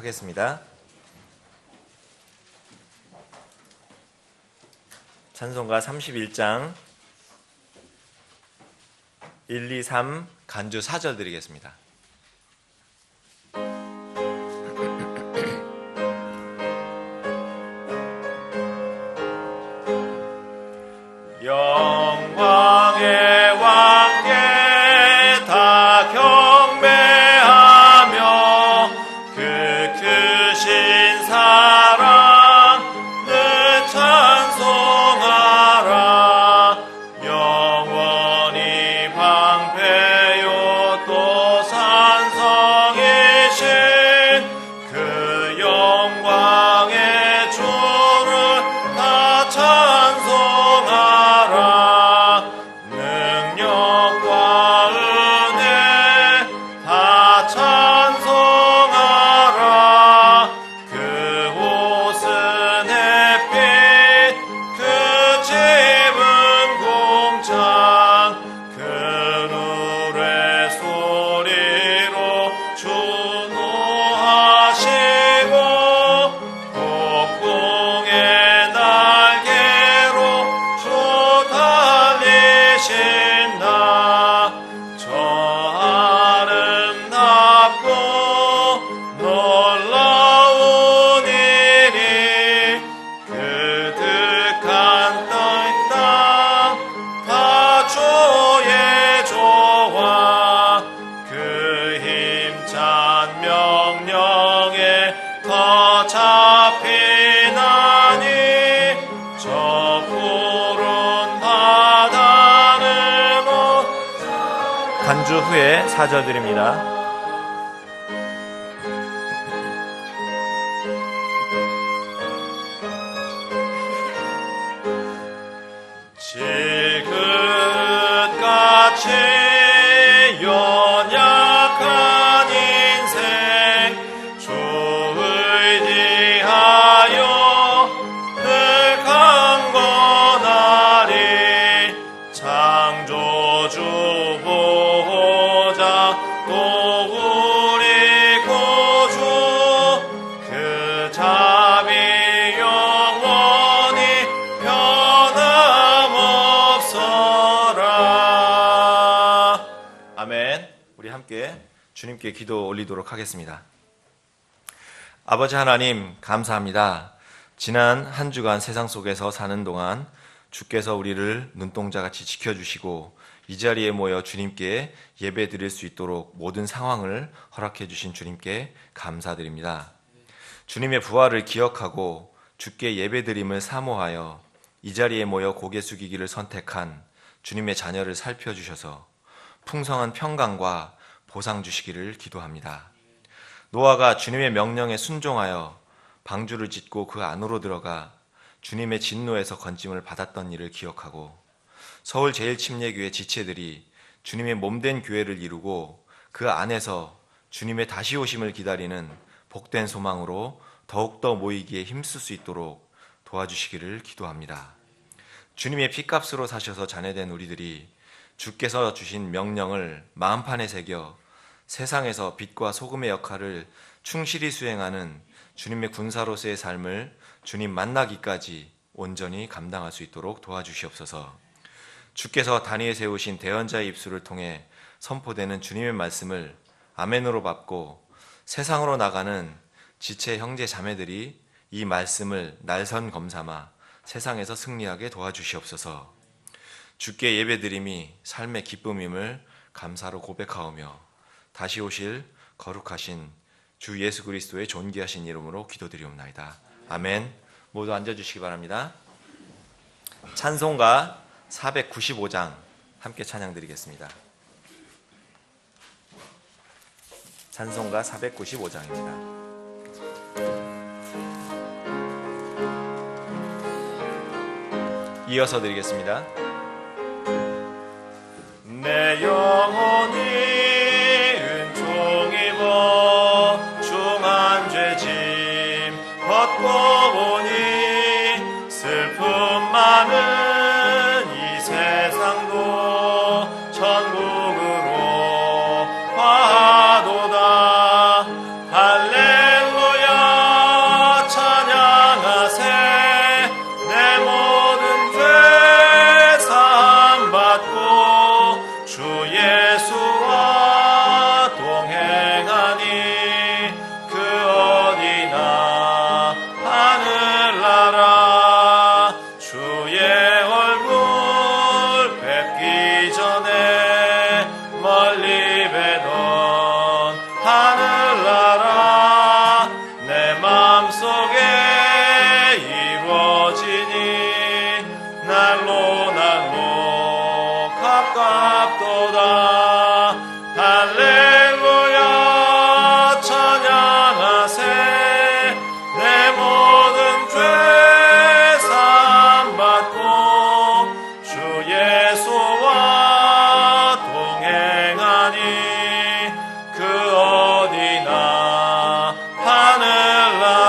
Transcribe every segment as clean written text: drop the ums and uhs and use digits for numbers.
하겠습니다. 찬송가 31장 1, 2, 3 간주 4절 드리겠습니다. 영광의 왕께 다 경배하며 그 크신 사랑 늘 찬송하라. 영원히 방패요 또 산성이신 그 영광의 주를 다 찬송하라. 능력과 은혜 다 찬송하라. 그 옷은 햇빛 그 집은 공창 그 노래 소리로 주노하시고 폭풍의 날개로 주 달리신다. 저 아름답고 놀라운 일이 그득한 땅 다 주의 조화 그 힘찬 명령에 더 잡히나니 저 푸른 바다를 간주 후에 4절 드립니다. 질그릇같이 연약한 인생 주 의지하여 늘 강건하리. 창조주 보호자 또 우리 구주 그 자비 영원히 변함없어라. 아멘. 우리 함께 주님께 기도 올리도록 하겠습니다. 아버지 하나님, 감사합니다. 지난 한 주간 세상 속에서 사는 동안 주께서 우리를 눈동자같이 지켜주시고 이 자리에 모여 주님께 예배 드릴 수 있도록 모든 상황을 허락해 주신 주님께 감사드립니다. 주님의 부활을 기억하고 주께 예배 드림을 사모하여 이 자리에 모여 고개 숙이기를 선택한 주님의 자녀를 살펴주셔서 풍성한 평강과 보상 주시기를 기도합니다. 노아가 주님의 명령에 순종하여 방주를 짓고 그 안으로 들어가 주님의 진노에서 건짐을 받았던 일을 기억하고 서울 제1침례교회 지체들이 주님의 몸된 교회를 이루고 그 안에서 주님의 다시 오심을 기다리는 복된 소망으로 더욱더 모이기에 힘쓸 수 있도록 도와주시기를 기도합니다. 주님의 피값으로 사셔서 자녀된 우리들이 주께서 주신 명령을 마음판에 새겨 세상에서 빛과 소금의 역할을 충실히 수행하는 주님의 군사로서의 삶을 주님 만나기까지 온전히 감당할 수 있도록 도와주시옵소서. 주께서 단위에 세우신 대언자의 입술을 통해 선포되는 주님의 말씀을 아멘으로 받고 세상으로 나가는 지체 형제 자매들이 이 말씀을 날선 검삼아 세상에서 승리하게 도와주시옵소서. 주께 예배드림이 삶의 기쁨임을 감사로 고백하오며 다시 오실 거룩하신 주 예수 그리스도의 존귀하신 이름으로 기도드리옵나이다. 아멘. 모두 앉아주시기 바랍니다. 찬송가 495장 함께 찬양드리겠습니다. 찬송가 495장입니다. 이어서 드리겠습니다. 내 영혼이 은총 입어 중한 죄짐 벗고 보니 슬픔 많은 이 세상도 천국으로 화도다. 할렐루야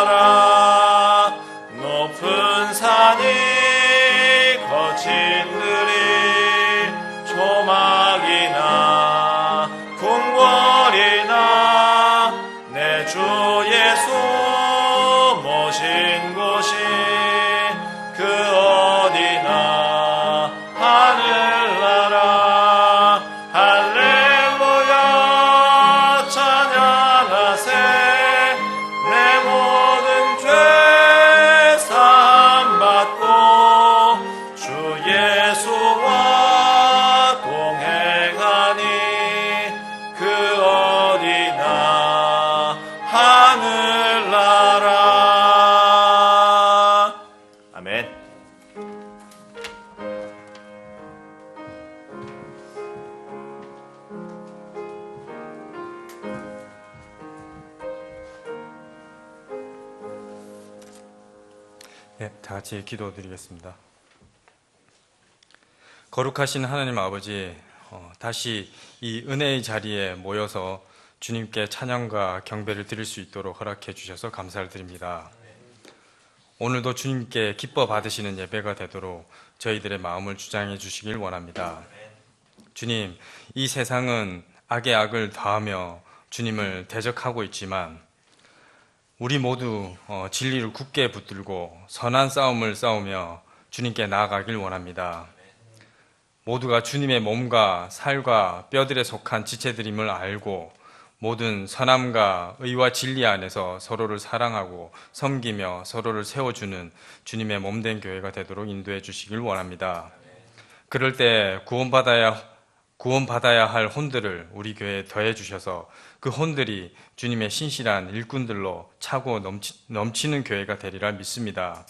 하늘나라 높은 산이 거친 들이 조막이나 궁궐이나 내 주 예수 모신 곳이 그 어디나 하늘나라 할렐루야 찬양하세 내 모든 죄 사함받고 주 예수와 동행하니 그 어디나 하늘나라. 아멘. 네, 다 같이 기도드리겠습니다. 거룩하신 하나님 아버지, 다시 이 은혜의 자리에 모여서 주님께 찬양과 경배를 드릴 수 있도록 허락해 주셔서 감사를 드립니다. 오늘도 주님께 기뻐 받으시는 예배가 되도록 저희들의 마음을 주장해 주시길 원합니다. 주님, 이 세상은 악에 악을 더하며 주님을 대적하고 있지만 우리 모두 진리를 굳게 붙들고 선한 싸움을 싸우며 주님께 나아가길 원합니다. 모두가 주님의 몸과 살과 뼈들에 속한 지체들임을 알고 모든 선함과 의와 진리 안에서 서로를 사랑하고 섬기며 서로를 세워주는 주님의 몸된 교회가 되도록 인도해 주시길 원합니다. 그럴 때 구원받아야 할 혼들을 우리 교회에 더해 주셔서 그 혼들이 주님의 신실한 일꾼들로 차고 넘치는 교회가 되리라 믿습니다.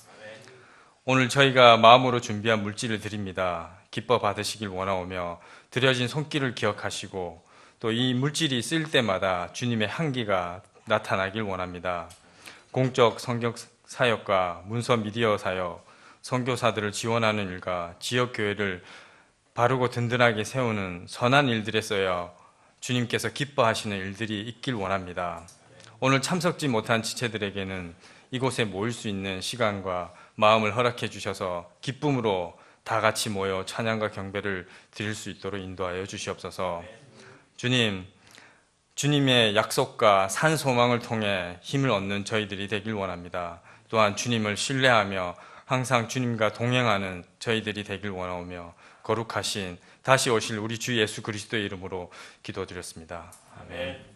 오늘 저희가 마음으로 준비한 물질을 드립니다. 기뻐 받으시길 원하오며 드려진 손길을 기억하시고 또 이 물질이 쓰일 때마다 주님의 향기가 나타나길 원합니다. 공적 성경 사역과 문서 미디어 사역, 선교사들을 지원하는 일과 지역 교회를 바르고 든든하게 세우는 선한 일들에 써여 주님께서 기뻐하시는 일들이 있길 원합니다. 오늘 참석지 못한 지체들에게는 이곳에 모일 수 있는 시간과 마음을 허락해 주셔서 기쁨으로 다 같이 모여 찬양과 경배를 드릴 수 있도록 인도하여 주시옵소서. 주님, 주님의 약속과 산 소망을 통해 힘을 얻는 저희들이 되길 원합니다. 또한 주님을 신뢰하며 항상 주님과 동행하는 저희들이 되길 원하오며 거룩하신 다시 오실 우리 주 예수 그리스도의 이름으로 기도드렸습니다. 아멘.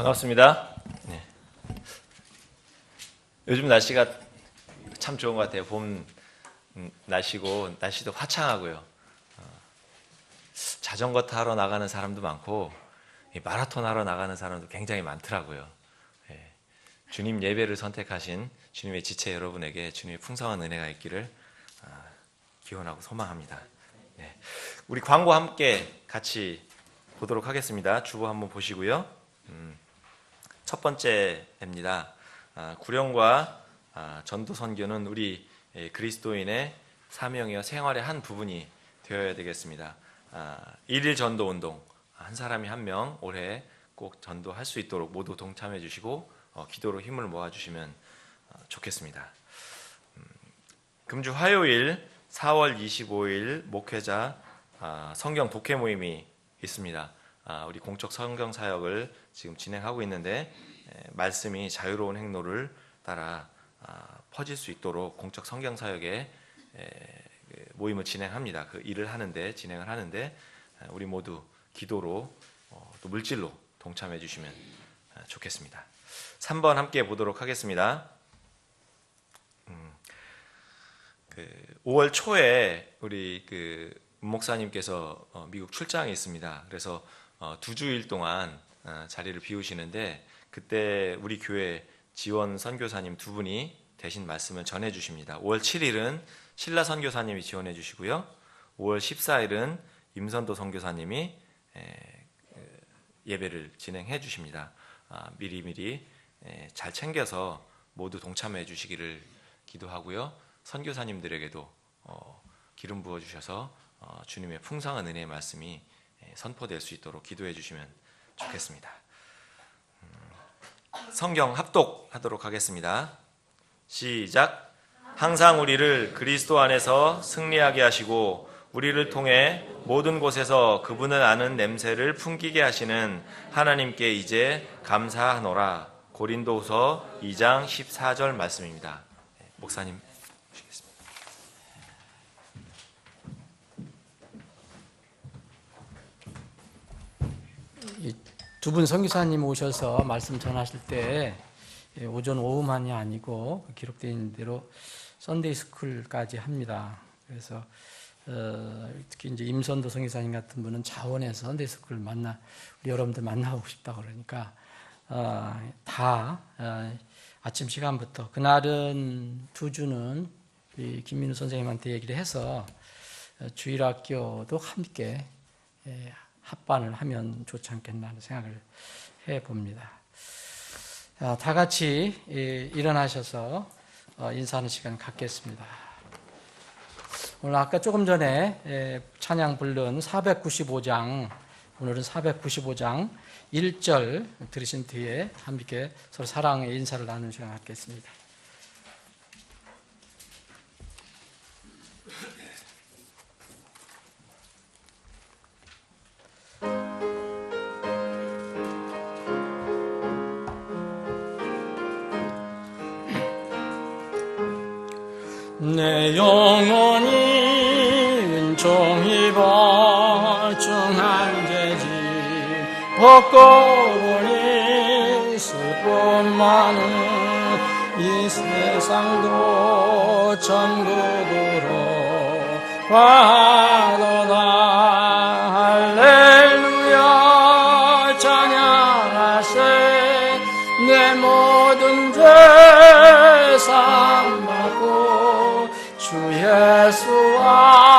반갑습니다. 네. 요즘 날씨가 참 좋은 것 같아요. 봄 날씨고 날씨도 화창하고요. 자전거 타러 나가는 사람도 많고 마라톤 하러 나가는 사람도 굉장히 많더라고요. 예. 주님 예배를 선택하신 주님의 지체 여러분에게 주님의 풍성한 은혜가 있기를 기원하고 소망합니다. 예. 우리 광고 함께 같이 보도록 하겠습니다. 주보 한번 보시고요. 첫 번째입니다. 구령과 전도 선교는 우리 그리스도인의 사명이와 생활의 한 부분이 되어야 되겠습니다. 일일 전도 운동, 한 사람이 한 명 올해 꼭 전도할 수 있도록 모두 동참해 주시고 기도로 힘을 모아 주시면 좋겠습니다. 금주 화요일 4월 25일 목회자 성경 독해 모임이 있습니다. 우리 공적 성경 사역을 지금 진행하고 있는데 말씀이 자유로운 행로를 따라 퍼질 수 있도록 공적 성경 사역에 모임을 진행합니다. 그 일을 하는데 진행을 하는데 우리 모두 기도로 또 물질로 동참해 주시면 좋겠습니다. 3번 함께 보도록 하겠습니다. 5월 초에 우리 목사님께서 미국 출장이 있습니다. 그래서 2주일 동안 자리를 비우시는데 그때 우리 교회 지원 선교사님 2분이 대신 말씀을 전해 주십니다. 5월 7일은 신라 선교사님이 지원해 주시고요. 5월 14일은 임선도 선교사님이 예배를 진행해 주십니다. 미리미리 잘 챙겨서 모두 동참해 주시기를 기도하고요. 선교사님들에게도 기름 부어 주셔서 주님의 풍성한 은혜의 말씀이 선포될 수 있도록 기도해 주시면 좋겠습니다. 성경 합독하도록 하겠습니다. 시작. 항상 우리를 그리스도 안에서 승리하게 하시고 우리를 통해 모든 곳에서 그분을 아는 냄새를 풍기게 하시는 하나님께 이제 감사하노라. 고린도후서 2장 14절 말씀입니다. 목사님 보시겠습니다. 두 분 선교사님 오셔서 말씀 전하실 때 오전 오후만이 아니고 기록되어 있는 대로 썬데이 스쿨까지 합니다. 그래서 특히 이제 임선도 선교사님 같은 분은 자원에서 썬데이 스쿨 우리 여러분들 만나고 싶다 그러니까 다 아침 시간부터 그날은 2주는 김민우 선생님한테 얘기를 해서 주일학교도 함께 합반을 하면 좋지 않겠나 하는 생각을 해봅니다. 다 같이 일어나셔서 인사하는 시간 갖겠습니다. 오늘 아까 조금 전에 찬양 부른 495장, 오늘은 495장 1절 들으신 뒤에 함께 서로 사랑의 인사를 나누는 시간 갖겠습니다. 내 영혼이 은총이 벌중한 죄지 벗고 보니 슬픔 많은 이 세상도 천국으로 가도다. 할렐루야 찬양하세. 내 모든 죄 사함받고 주 예수와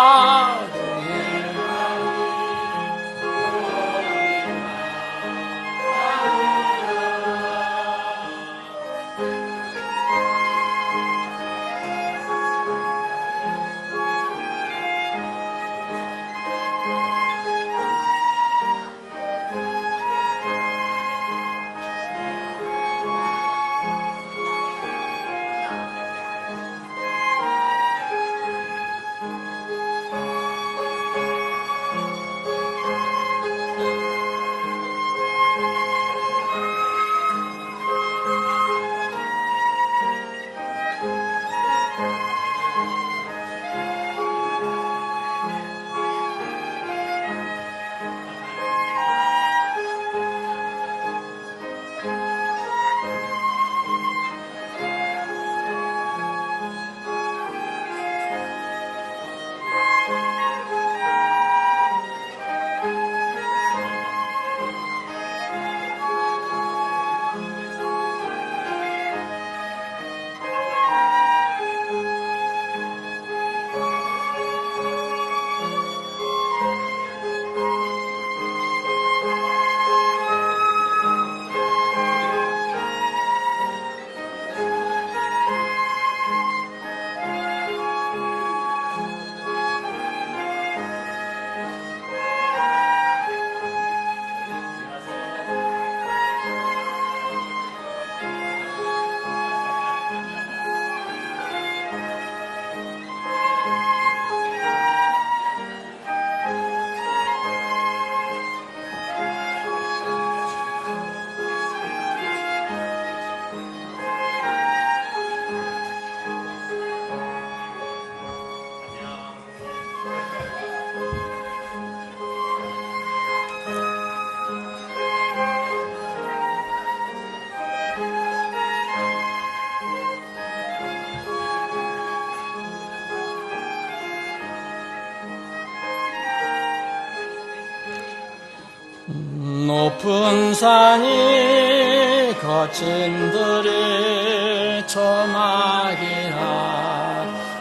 높은 산이 거친 들이 초막이나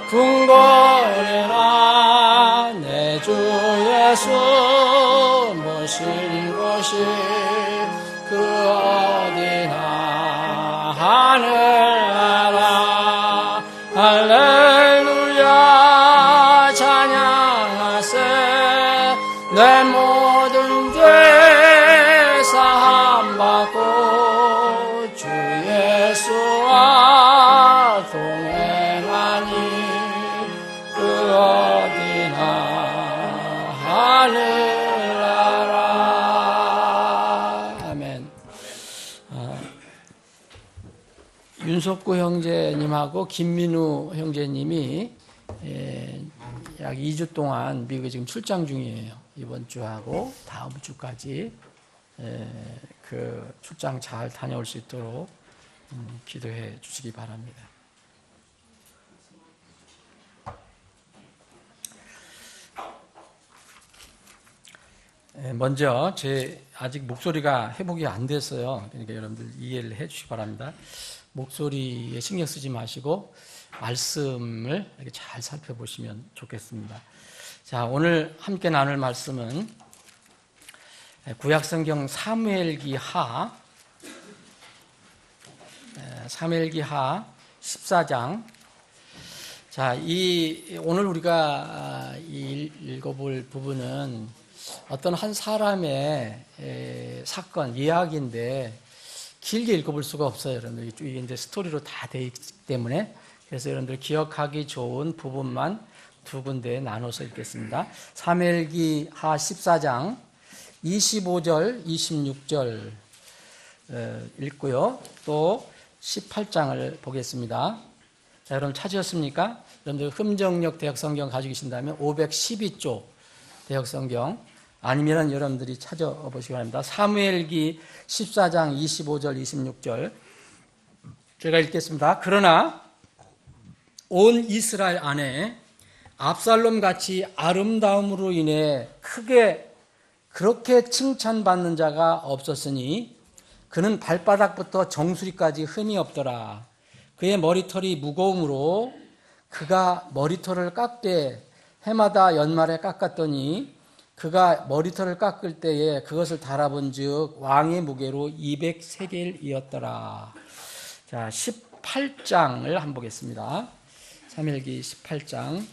궁궐이나 내 주 예수 모신 곳이 그 어디나 하늘나라 할렐루야 찬양하세 내 모든 죄 사함받고 주 예수와 동행하니 그 어디나 하늘나라. 아멘. 윤석구 형제님하고 김민우 형제님이 약 2주 동안 미국에 지금 출장 중이에요. 이번 주하고 다음 주까지 그 출장 잘 다녀올 수 있도록 기도해 주시기 바랍니다. 먼저 제 아직 목소리가 회복이 안 됐어요. 그러니까 여러분들 이해를 해 주시기 바랍니다. 목소리에 신경 쓰지 마시고 말씀을 이렇게 잘 살펴보시면 좋겠습니다. 자, 오늘 함께 나눌 말씀은 구약성경 사무엘기 하 14장. 자, 오늘 우리가 읽어볼 부분은 어떤 한 사람의 사건, 이야기인데 길게 읽어볼 수가 없어요. 여러분들 이게 이제 스토리로 다 되어 있기 때문에 그래서 여러분들 기억하기 좋은 부분만 두 군데에 나눠서 읽겠습니다. 사무엘기 하 14장 25절, 26절 읽고요. 또 18장을 보겠습니다. 자, 여러분 찾으셨습니까? 여러분들 흠정역 대역성경 가지고 계신다면 512쪽 대역성경 아니면 여러분들이 찾아보시기 바랍니다. 사무엘기 14장 25절, 26절 제가 읽겠습니다. 그러나 온 이스라엘 안에 압살롬 같이 아름다움으로 인해 크게 그렇게 칭찬받는 자가 없었으니 그는 발바닥부터 정수리까지 흠이 없더라. 그의 머리털이 무거움으로 그가 머리털을 깎되 해마다 연말에 깎았더니 그가 머리털을 깎을 때에 그것을 달아본 즉 왕의 무게로 200세겔이었더라. 자, 18장을 한번 보겠습니다. 사무엘기 18장.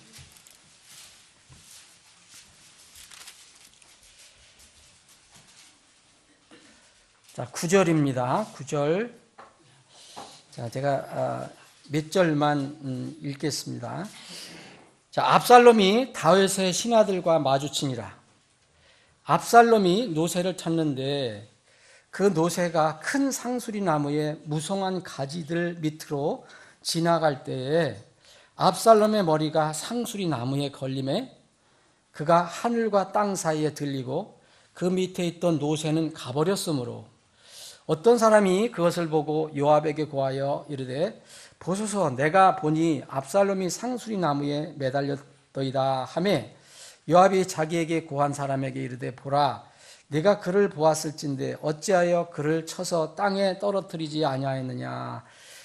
자, 9절입니다. 9절. 자, 제가 몇 절만 읽겠습니다. 자, 압살롬이 다윗의 신하들과 마주치니라. 압살롬이 노새를 찾는데 그 노새가 큰 상수리 나무의 무성한 가지들 밑으로 지나갈 때에 압살롬의 머리가 상수리 나무에 걸림에 그가 하늘과 땅 사이에 들리고 그 밑에 있던 노새는 가버렸으므로 어떤 사람이 그것을 보고 요압에게 고하여 이르되 보소서 내가 보니 압살롬이 상수리 나무에 매달렸더이다 하매 요압이 자기에게 고한 사람에게 이르되 보라 네가 그를 보았을진데 어찌하여 그를 쳐서 땅에 떨어뜨리지 아니하였느냐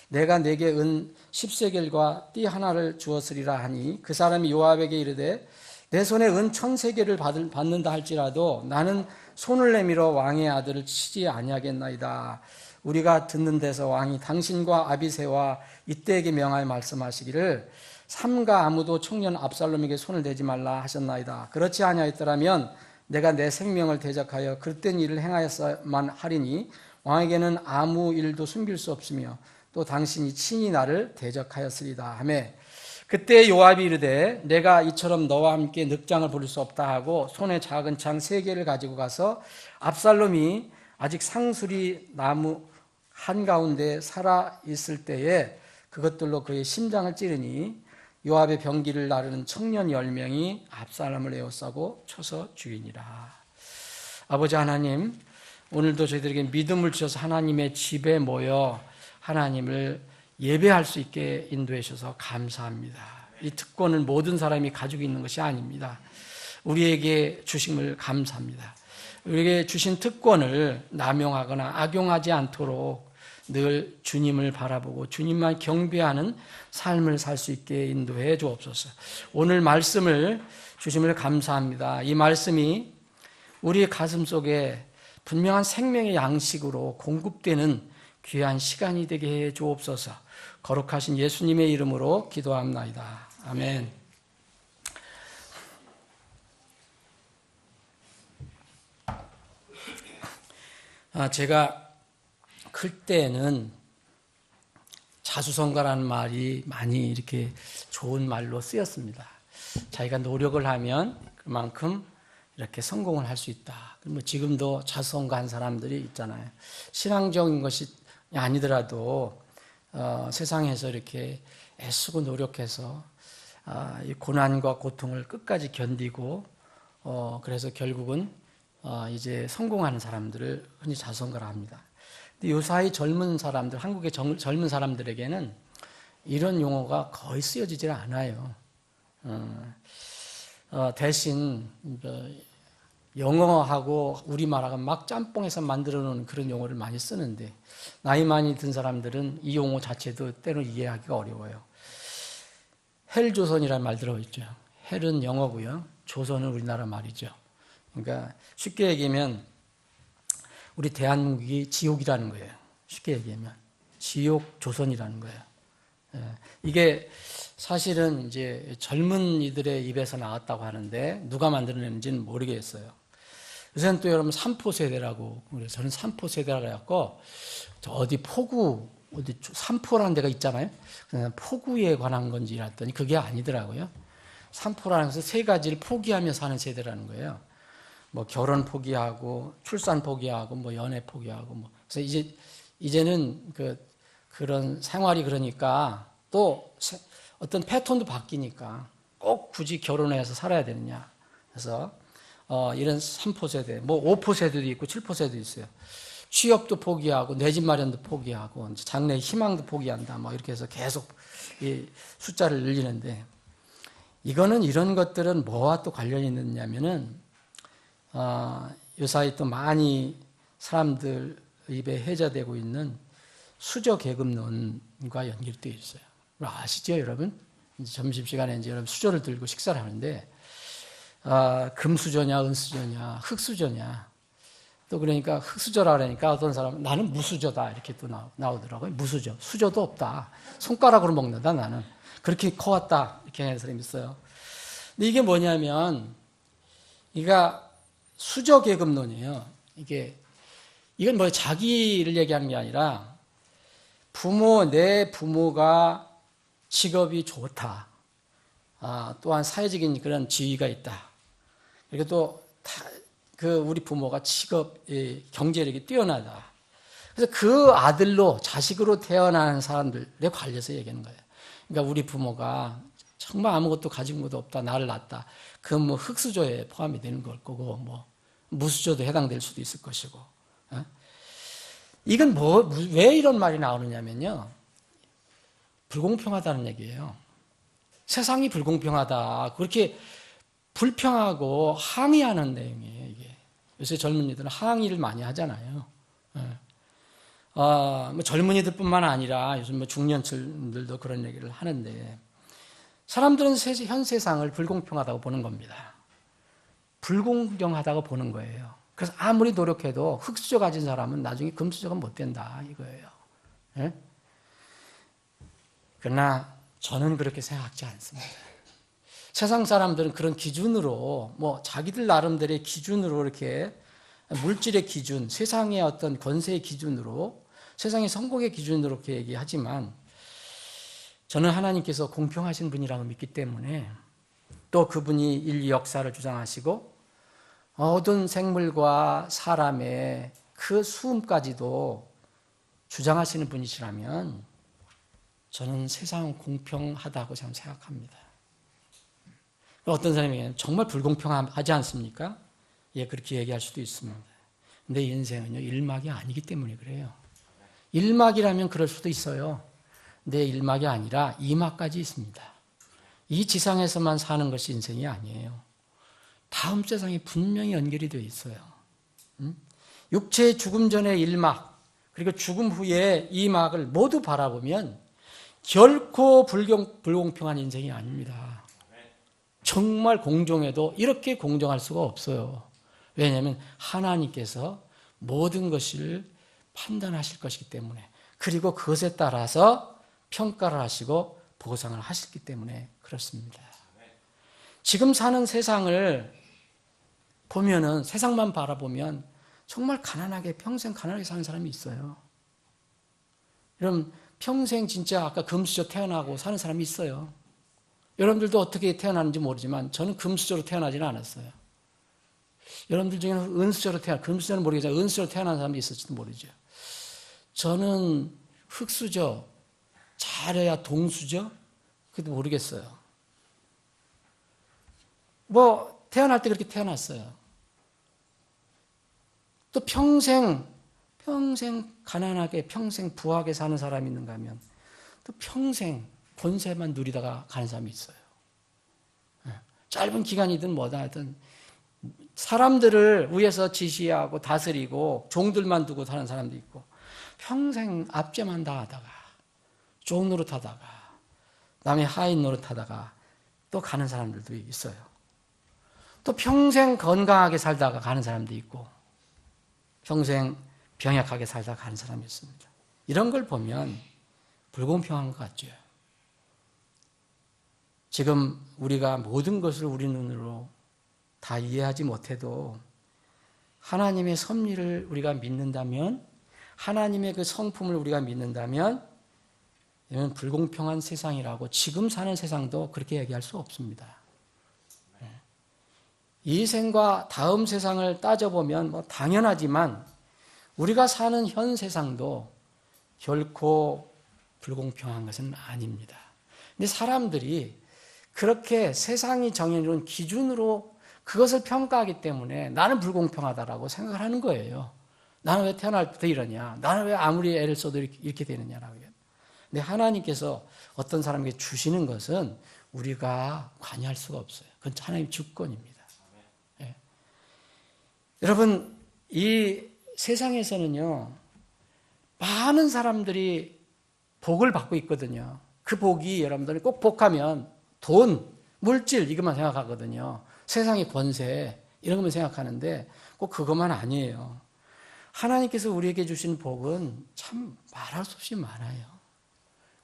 내가 내게 은 10세겔과 띠 하나를 주었으리라 하니 그 사람이 요압에게 이르되 내 손에 은 1000세겔을 받는다 할지라도 나는 손을 내밀어 왕의 아들을 치지 아니하겠나이다. 우리가 듣는 데서 왕이 당신과 아비새와 이때에게 명하여 말씀하시기를 삼가 아무도 청년 압살롬에게 손을 대지 말라 하셨나이다. 그렇지 아니하였더라면 내가 내 생명을 대적하여 그릇된 일을 행하였어만 하리니 왕에게는 아무 일도 숨길 수 없으며 또 당신이 친히 나를 대적하였으리다 하며 그때 요압이 이르되 내가 이처럼 너와 함께 늑장을 부릴 수 없다 하고 손에 작은 창 3개를 가지고 가서 압살롬이 아직 상수리 나무 한가운데 살아 있을 때에 그것들로 그의 심장을 찌르니 요압의 병기를 나르는 청년 10명이 압살롬을 에워싸고 쳐서 죽이니라. 아버지 하나님, 오늘도 저희들에게 믿음을 주셔서 하나님의 집에 모여 하나님을 예배할 수 있게 인도해 주셔서 감사합니다. 이 특권은 모든 사람이 가지고 있는 것이 아닙니다. 우리에게 주심을 감사합니다. 우리에게 주신 특권을 남용하거나 악용하지 않도록 늘 주님을 바라보고 주님만 경배하는 삶을 살 수 있게 인도해 주옵소서. 오늘 말씀을 주심을 감사합니다. 이 말씀이 우리의 가슴 속에 분명한 생명의 양식으로 공급되는 귀한 시간이 되게 해 주옵소서. 거룩하신 예수님의 이름으로 기도합나이다. 아멘. 제가 클 때는 자수성가라는 말이 많이 이렇게 좋은 말로 쓰였습니다. 자기가 노력을 하면 그만큼 이렇게 성공을 할 수 있다. 뭐 지금도 자수성가한 사람들이 있잖아요. 신앙적인 것이 아니더라도 세상에서 이렇게 애쓰고 노력해서 이 고난과 고통을 끝까지 견디고 그래서 결국은 이제 성공하는 사람들을 흔히 자수성가라 합니다. 근데 요사이 젊은 사람들, 한국의 젊은 사람들에게는 이런 용어가 거의 쓰여지질 않아요. 대신 영어하고 우리말하고 막 짬뽕해서 만들어 놓은 그런 용어를 많이 쓰는데 나이 많이 든 사람들은 이 용어 자체도 때로는 이해하기가 어려워요. 헬조선이라는 말 들어있죠. 헬은 영어고요. 조선은 우리나라 말이죠. 그러니까 쉽게 얘기하면 우리 대한민국이 지옥이라는 거예요. 쉽게 얘기하면 지옥 조선이라는 거예요. 이게 사실은 이제 젊은이들의 입에서 나왔다고 하는데 누가 만들어냈는지는 모르겠어요. 요새는 또 여러분 삼포 세대라고 그래요. 저는 삼포 세대라고 해갖고 어디 포구 어디 삼포라는 데가 있잖아요. 그냥 포구에 관한 건지 알았더니 그게 아니더라고요. 삼포라는 것은 세 가지를 포기하며 사는 세대라는 거예요. 뭐 결혼 포기하고 출산 포기하고 뭐 연애 포기하고 뭐 그래서 이제는 그런 생활이 그러니까 또 어떤 패턴도 바뀌니까 꼭 굳이 결혼해서 살아야 되느냐. 그래서 이런 3포 세대, 뭐 5포 세대도 있고 7포 세대도 있어요. 취업도 포기하고 내 집 마련도 포기하고 장래의 희망도 포기한다. 뭐 이렇게 해서 계속 이 숫자를 늘리는데 이거는 이런 것들은 뭐와 또 관련이 있느냐면은 요사이 또 많이 사람들 입에 회자되고 있는 수저 계급론과 연결되어 있어요. 아시죠, 여러분? 이제 점심시간에 이제 여러분 수저를 들고 식사를 하는데, 금수저냐, 은수저냐, 흙수저냐. 또 그러니까 흙수저라 그러니까 어떤 사람은 나는 무수저다. 이렇게 또 나오더라고요. 무수저. 수저도 없다. 손가락으로 먹는다, 나는. 그렇게 커왔다. 이렇게 하는 사람이 있어요. 근데 이게 뭐냐면, 그러니까 수저 계급론이에요. 이건 뭐 자기를 얘기하는 게 아니라 내 부모가 직업이 좋다. 또한 사회적인 그런 지위가 있다. 그리고 또 우리 부모가 경제력이 뛰어나다. 그래서 그 아들로 자식으로 태어난 사람들에 관해서 얘기하는 거예요. 그러니까 우리 부모가 정말 아무것도 가진 것도 없다. 나를 낳았다. 그 뭐 흙수저에 포함이 되는 걸 거고 뭐 무수저도 해당될 수도 있을 것이고. 이건 왜 이런 말이 나오느냐면요. 불공평하다는 얘기예요. 세상이 불공평하다. 그렇게 불평하고 항의하는 내용이에요, 이게. 요새 젊은이들은 항의를 많이 하잖아요. 뭐 젊은이들뿐만 아니라 요즘 뭐 중년층들도 그런 얘기를 하는데 사람들은 현 세상을 불공평하다고 보는 겁니다. 불공정하다고 보는 거예요. 그래서 아무리 노력해도 흙수저 가진 사람은 나중에 금수저가 못 된다 이거예요. 예? 그러나 저는 그렇게 생각하지 않습니다. 세상 사람들은 그런 기준으로 뭐 자기들 나름대로의 기준으로 이렇게 물질의 기준, 세상의 어떤 권세의 기준으로 세상의 성공의 기준으로 이렇게 얘기하지만 저는 하나님께서 공평하신 분이라고 믿기 때문에 또 그분이 인류 역사를 주장하시고 모든 생물과 사람의 그 수음까지도 주장하시는 분이시라면 저는 세상은 공평하다고 저는 생각합니다. 어떤 사람에게는 정말 불공평하지 않습니까? 예, 그렇게 얘기할 수도 있습니다. 근데 인생은요, 일막이 아니기 때문에 그래요. 일막이라면 그럴 수도 있어요. 근데 일막이 아니라 이막까지 있습니다. 이 지상에서만 사는 것이 인생이 아니에요. 다음 세상이 분명히 연결이 되어 있어요. 육체의 죽음 전의 일막, 그리고 죽음 후의 이 막을 모두 바라보면 결코 불공평한 인생이 아닙니다. 정말 공정해도 이렇게 공정할 수가 없어요. 왜냐하면 하나님께서 모든 것을 판단하실 것이기 때문에, 그리고 그것에 따라서 평가를 하시고 보상을 하시기 때문에 그렇습니다. 지금 사는 세상을 보면은, 세상만 바라보면 정말 가난하게, 평생 가난하게 사는 사람이 있어요. 여러분, 평생 진짜 아까 금수저 태어나고 사는 사람이 있어요. 여러분들도 어떻게 태어났는지 모르지만 저는 금수저로 태어나지는 않았어요. 여러분들 중에는 은수저로 금수저는 모르겠지만 은수저로 태어난 사람이 있을지도 모르죠. 저는 흙수저, 잘해야 동수저? 그것도 모르겠어요. 뭐 태어날 때 그렇게 태어났어요. 또 평생 가난하게, 평생 부하게 사는 사람이 있는가 하면 또 평생 권세만 누리다가 가는 사람이 있어요. 짧은 기간이든 뭐다 하든 사람들을 위에서 지시하고 다스리고 종들만 두고 사는 사람도 있고, 평생 압제만 당하다가 종 노릇하다가 남의 하인 노릇하다가 또 가는 사람들도 있어요. 또 평생 건강하게 살다가 가는 사람도 있고, 평생 병약하게 살다가 가는 사람이 있습니다. 이런 걸 보면 불공평한 것 같죠. 지금 우리가 모든 것을 우리 눈으로 다 이해하지 못해도 하나님의 섭리를 우리가 믿는다면, 하나님의 그 성품을 우리가 믿는다면, 이건 불공평한 세상이라고 지금 사는 세상도 그렇게 얘기할 수 없습니다. 이 생과 다음 세상을 따져보면 뭐 당연하지만 우리가 사는 현 세상도 결코 불공평한 것은 아닙니다. 근데 사람들이 그렇게 세상이 정해놓은 기준으로 그것을 평가하기 때문에 나는 불공평하다라고 생각을 하는 거예요. 나는 왜 태어날 때 이러냐? 나는 왜 아무리 애를 써도 이렇게 되느냐라고. 근데 하나님께서 어떤 사람에게 주시는 것은 우리가 관여할 수가 없어요. 그건 하나님 주권입니다. 예. 여러분, 이 세상에서는요, 많은 사람들이 복을 받고 있거든요. 그 복이 여러분들이 꼭 복하면 돈, 물질 이것만 생각하거든요. 세상의 권세 이런 것만 생각하는데 꼭 그것만 아니에요. 하나님께서 우리에게 주신 복은 참 말할 수 없이 많아요.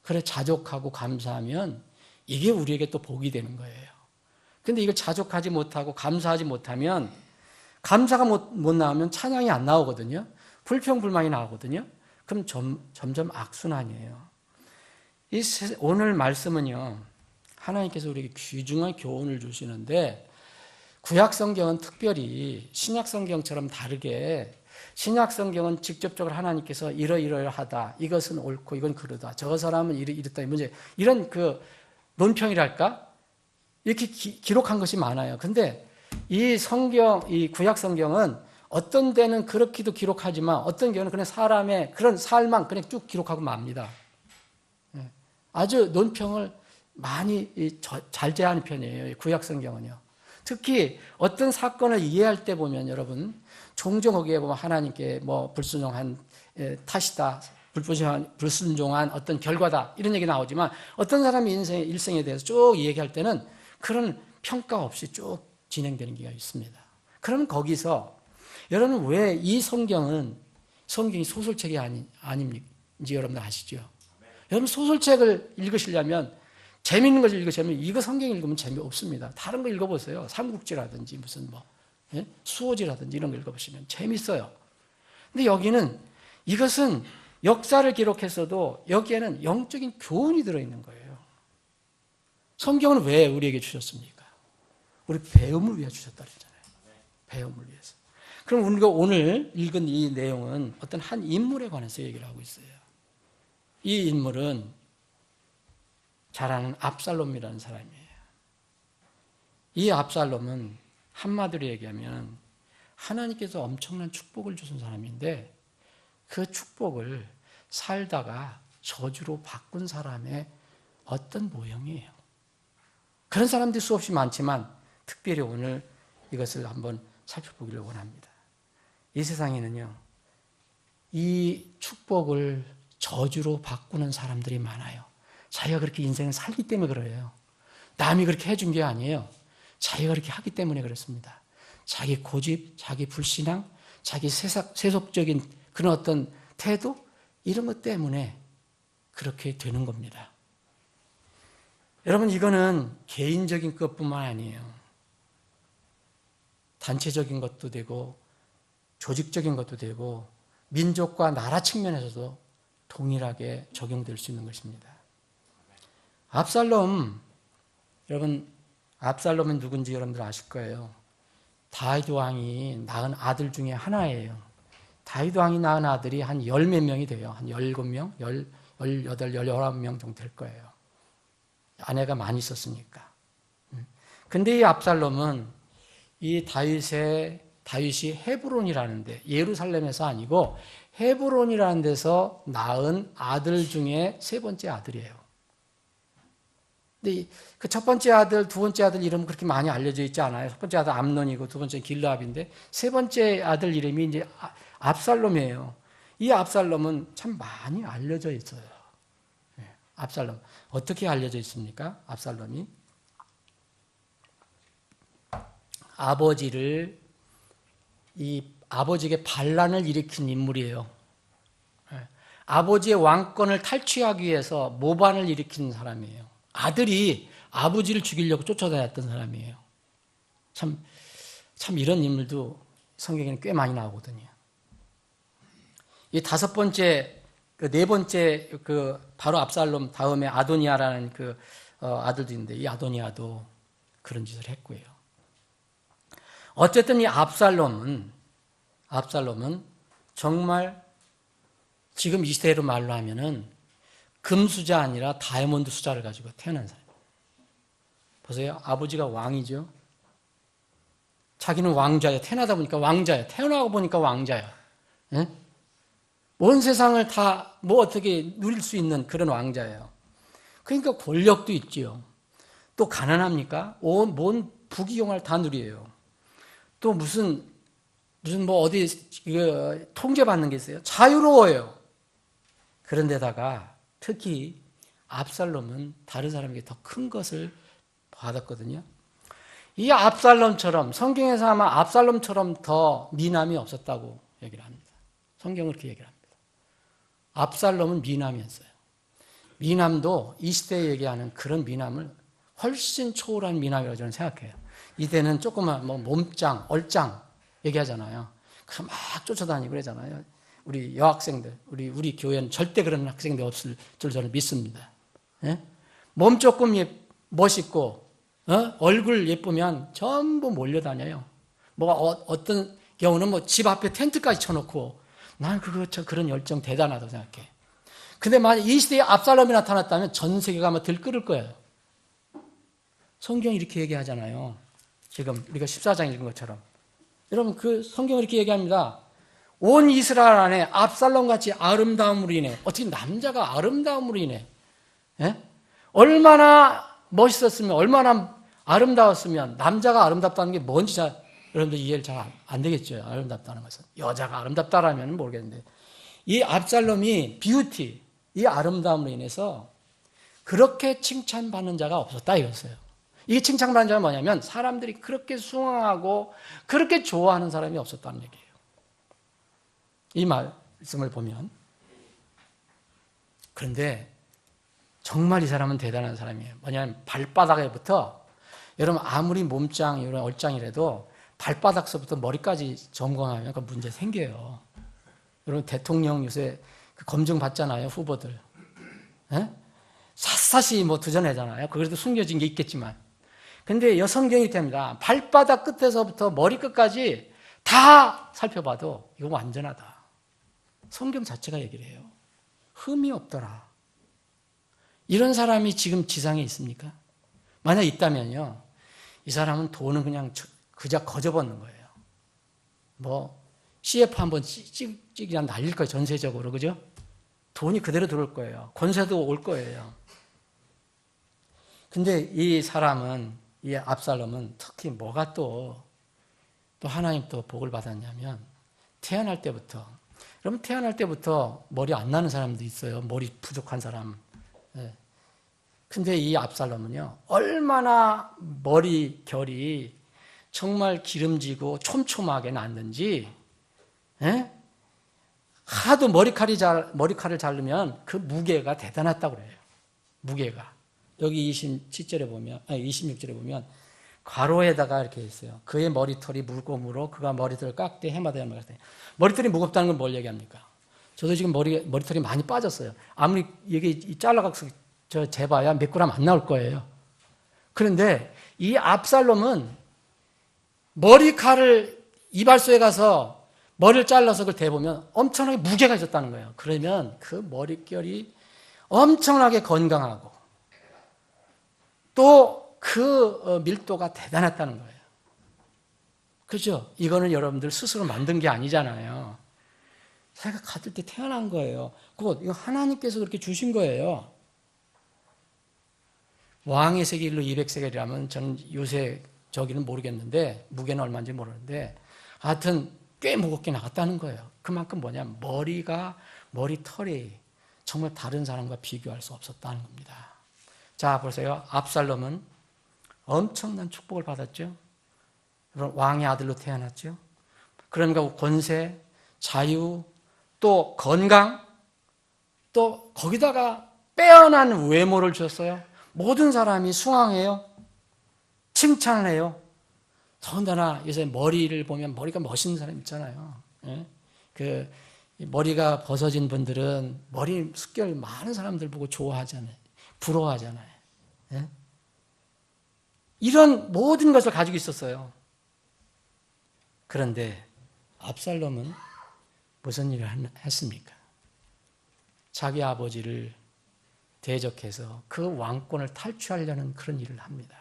그래 자족하고 감사하면 이게 우리에게 또 복이 되는 거예요. 근데 이걸 자족하지 못하고 감사하지 못하면, 감사가 못 나오면 찬양이 안 나오거든요. 불평불만이 나오거든요. 그럼 점점 악순환이에요. 오늘 말씀은요, 하나님께서 우리에게 귀중한 교훈을 주시는데, 구약 성경은 특별히 신약 성경처럼 다르게, 신약 성경은 직접적으로 하나님께서 이러이러하다, 이것은 옳고 이건 그러다, 저 사람은 이랬다, 문제, 이런 그 논평이랄까 이렇게 기록한 것이 많아요. 근데 이 구약 성경은 어떤 데는 그렇게도 기록하지만 어떤 경우는 그냥 사람의 그런 삶만 그냥 쭉 기록하고 맙니다. 아주 논평을 많이 잘제하는 편이에요, 구약 성경은요. 특히 어떤 사건을 이해할 때 보면 여러분, 종종 거기에 보면 하나님께 뭐 불순종한 탓이다, 불순종한 어떤 결과다 이런 얘기 나오지만, 어떤 사람이 일생에 대해서 쭉 얘기할 때는 그런 평가 없이 쭉 진행되는 게가 있습니다. 그러면 거기서 여러분, 왜 이 성경이 소설책이 아닌지 여러분들 아시죠? 여러분, 소설책을 읽으시려면, 재미있는 것을 읽으시려면 이거 성경 읽으면 재미없습니다. 다른 거 읽어보세요. 삼국지라든지 무슨 수호지라든지 이런 거 읽어보시면 재미있어요. 근데 여기는 이것은 역사를 기록했어도 여기에는 영적인 교훈이 들어있는 거예요. 성경은 왜 우리에게 주셨습니까? 우리 배움을 위해 주셨다 그랬잖아요. 배움을 위해서. 그럼 우리가 오늘 읽은 이 내용은 어떤 한 인물에 관해서 얘기를 하고 있어요. 이 인물은 잘 아는 압살롬이라는 사람이에요. 이 압살롬은 한마디로 얘기하면 하나님께서 엄청난 축복을 주신 사람인데, 그 축복을 살다가 저주로 바꾼 사람의 어떤 모형이에요. 그런 사람들이 수없이 많지만 특별히 오늘 이것을 한번 살펴보기를 원합니다. 이 세상에는요, 이 축복을 저주로 바꾸는 사람들이 많아요. 자기가 그렇게 인생을 살기 때문에 그래요. 남이 그렇게 해준 게 아니에요. 자기가 그렇게 하기 때문에 그렇습니다. 자기 고집, 자기 불신앙, 자기 세속적인 그런 어떤 태도, 이런 것 때문에 그렇게 되는 겁니다. 여러분, 이거는 개인적인 것뿐만 아니에요. 단체적인 것도 되고 조직적인 것도 되고 민족과 나라 측면에서도 동일하게 적용될 수 있는 것입니다. 압살롬, 여러분, 압살롬은 누군지 여러분들 아실 거예요. 다윗 왕이 낳은 아들 중에 하나예요. 다윗 왕이 낳은 아들이 한 열 몇 명이 돼요. 한 17명, 18, 19명 정도 될 거예요. 아내가 많이 있었으니까. 근데 이 압살롬은 이 다윗이 헤브론이라는데, 예루살렘에서 아니고 헤브론이라는 데서 낳은 아들 중에 세 번째 아들이에요. 근데 그 첫 번째 아들, 두 번째 아들 이름은 그렇게 많이 알려져 있지 않아요. 첫 번째 아들 암논이고 두 번째 길르압인데 세 번째 아들 이름이 이제 압살롬이에요. 이 압살롬은 참 많이 알려져 있어요. 압살롬. 어떻게 알려져 있습니까? 압살롬이 아버지에게 반란을 일으킨 인물이에요. 아버지의 왕권을 탈취하기 위해서 모반을 일으킨 사람이에요. 아들이 아버지를 죽이려고 쫓아다녔던 사람이에요. 참 이런 인물도 성경에는 꽤 많이 나오거든요. 이 다섯 번째, 네 번째 바로 압살롬 다음에 아도니아라는 아들도 있는데 이 아도니아도 그런 짓을 했고요. 어쨌든 이 압살롬은 정말 지금 이 시대로 말로 하면은 금수자 아니라 다이아몬드 수자를 가지고 태어난 사람이에요. 보세요. 아버지가 왕이죠. 자기는 왕자예요. 태어나다 보니까 왕자예요. 태어나고 보니까 왕자예요. 예? 온 세상을 다 어떻게 누릴 수 있는 그런 왕자예요. 그러니까 권력도 있지요. 또 가난합니까? 뭔 부귀영화를 다 누려요. 또 무슨 어디 통제받는 게 있어요. 자유로워요. 그런데다가 특히 압살롬은 다른 사람에게 더 큰 것을 받았거든요. 이 압살롬처럼, 성경에서 아마 압살롬처럼 더 미남이 없었다고 얘기를 합니다. 성경은 그렇게 얘기를 합니다. 압살롬은 미남이었어요. 미남도 이 시대에 얘기하는 그런 미남을 훨씬 초월한 미남이라고 저는 생각해요. 이때는 조그만 몸짱, 얼짱 얘기하잖아요. 그 막 쫓아다니고 그러잖아요. 우리 여학생들, 우리 교회는 절대 그런 학생들 없을 줄 저는 믿습니다. 예? 몸 조금 멋있고 얼굴 예쁘면 전부 몰려다녀요. 어떤 경우는 집 앞에 텐트까지 쳐놓고 나는 그런 열정 대단하다고 생각해. 근데 만약 이 시대에 압살롬이 나타났다면 전 세계가 아마 들끓을 거예요. 성경이 이렇게 얘기하잖아요. 지금 우리가 14장 읽은 것처럼. 여러분, 그 성경이 이렇게 얘기합니다. 온 이스라엘 안에 압살롬같이 아름다움으로 인해, 어떻게 남자가 아름다움으로 인해, 얼마나 멋있었으면, 얼마나 아름다웠으면, 남자가 아름답다는 게 뭔지 여러분들 이해를 잘 안 되겠죠. 아름답다는 것은. 여자가 아름답다라면 모르겠는데. 이 압살롬이 뷰티, 이 아름다움으로 인해서 그렇게 칭찬받는 자가 없었다 이거였어요. 이 칭찬받는 자가 뭐냐면 사람들이 그렇게 숭앙하고 그렇게 좋아하는 사람이 없었다는 얘기예요. 이 말씀을 보면. 그런데 정말 이 사람은 대단한 사람이에요. 뭐냐면 발바닥에부터, 여러분 아무리 몸짱, 이런 얼짱이라도 발바닥서부터 머리까지 점검하면 그 문제 생겨요. 여러분 대통령 요새 검증 받잖아요, 후보들. 샅샅이 도전하잖아요. 그래도 숨겨진 게 있겠지만. 근데 성경이 됩니다. 발바닥 끝에서부터 머리 끝까지 다 살펴봐도 이거 완전하다. 성경 자체가 얘기를 해요. 흠이 없더라. 이런 사람이 지금 지상에 있습니까? 만약 있다면요, 이 사람은 돈은 그저 거저벗는 거예요. CF 한번 찍이랑 날릴 거예요, 전세적으로. 그죠? 돈이 그대로 들어올 거예요. 권세도 올 거예요. 근데 이 사람은, 이 압살롬은 특히 뭐가 또 하나님 또 복을 받았냐면 태어날 때부터. 여러분 태어날 때부터 머리 안 나는 사람도 있어요. 머리 부족한 사람. 예. 근데 이 압살롬은요, 얼마나 머리 결이 정말 기름지고 촘촘하게 났는지, 예? 하도 머리칼을 자르면 그 무게가 대단했다고 그래요. 무게가. 여기 27절에 보면, 26절에 보면, 괄호에다가 이렇게 있어요. 그의 머리털이 물고물어 그가 머리털을 깎되 해마다 해마다. 머리털이 무겁다는 건 뭘 얘기합니까? 저도 지금 머리털이 많이 빠졌어요. 아무리 이게 잘라가서 재봐야 몇 그램 안 나올 거예요. 그런데 이 압살롬은 머리칼을 이발소에 가서 머리를 잘라서 그걸 대보면 엄청나게 무게가 있었다는 거예요. 그러면 그 머릿결이 엄청나게 건강하고 또 그 밀도가 대단했다는 거예요. 그죠? 이거는 여러분들 스스로 만든 게 아니잖아요. 자기가 가질 때 태어난 거예요. 이거 하나님께서 그렇게 주신 거예요. 왕의 세겔로 200세겔이라면 저는 요새 저기는 모르겠는데 무게는 얼마인지 모르는데 하여튼 꽤 무겁게 나갔다는 거예요. 그만큼 뭐냐면 머리털이 정말 다른 사람과 비교할 수 없었다는 겁니다. 자, 보세요. 압살롬은 엄청난 축복을 받았죠. 왕의 아들로 태어났죠. 그러니까 권세, 자유, 또 건강, 또 거기다가 빼어난 외모를 줬어요. 모든 사람이 숭앙해요. 칭찬을 해요. 더군다나 요새 머리를 보면 머리가 멋있는 사람 있잖아요. 예? 그 머리가 벗어진 분들은 머리 숱결 많은 사람들 보고 좋아하잖아요. 부러워하잖아요. 예? 이런 모든 것을 가지고 있었어요. 그런데 압살롬은 무슨 일을 했습니까? 자기 아버지를 대적해서 그 왕권을 탈취하려는 그런 일을 합니다.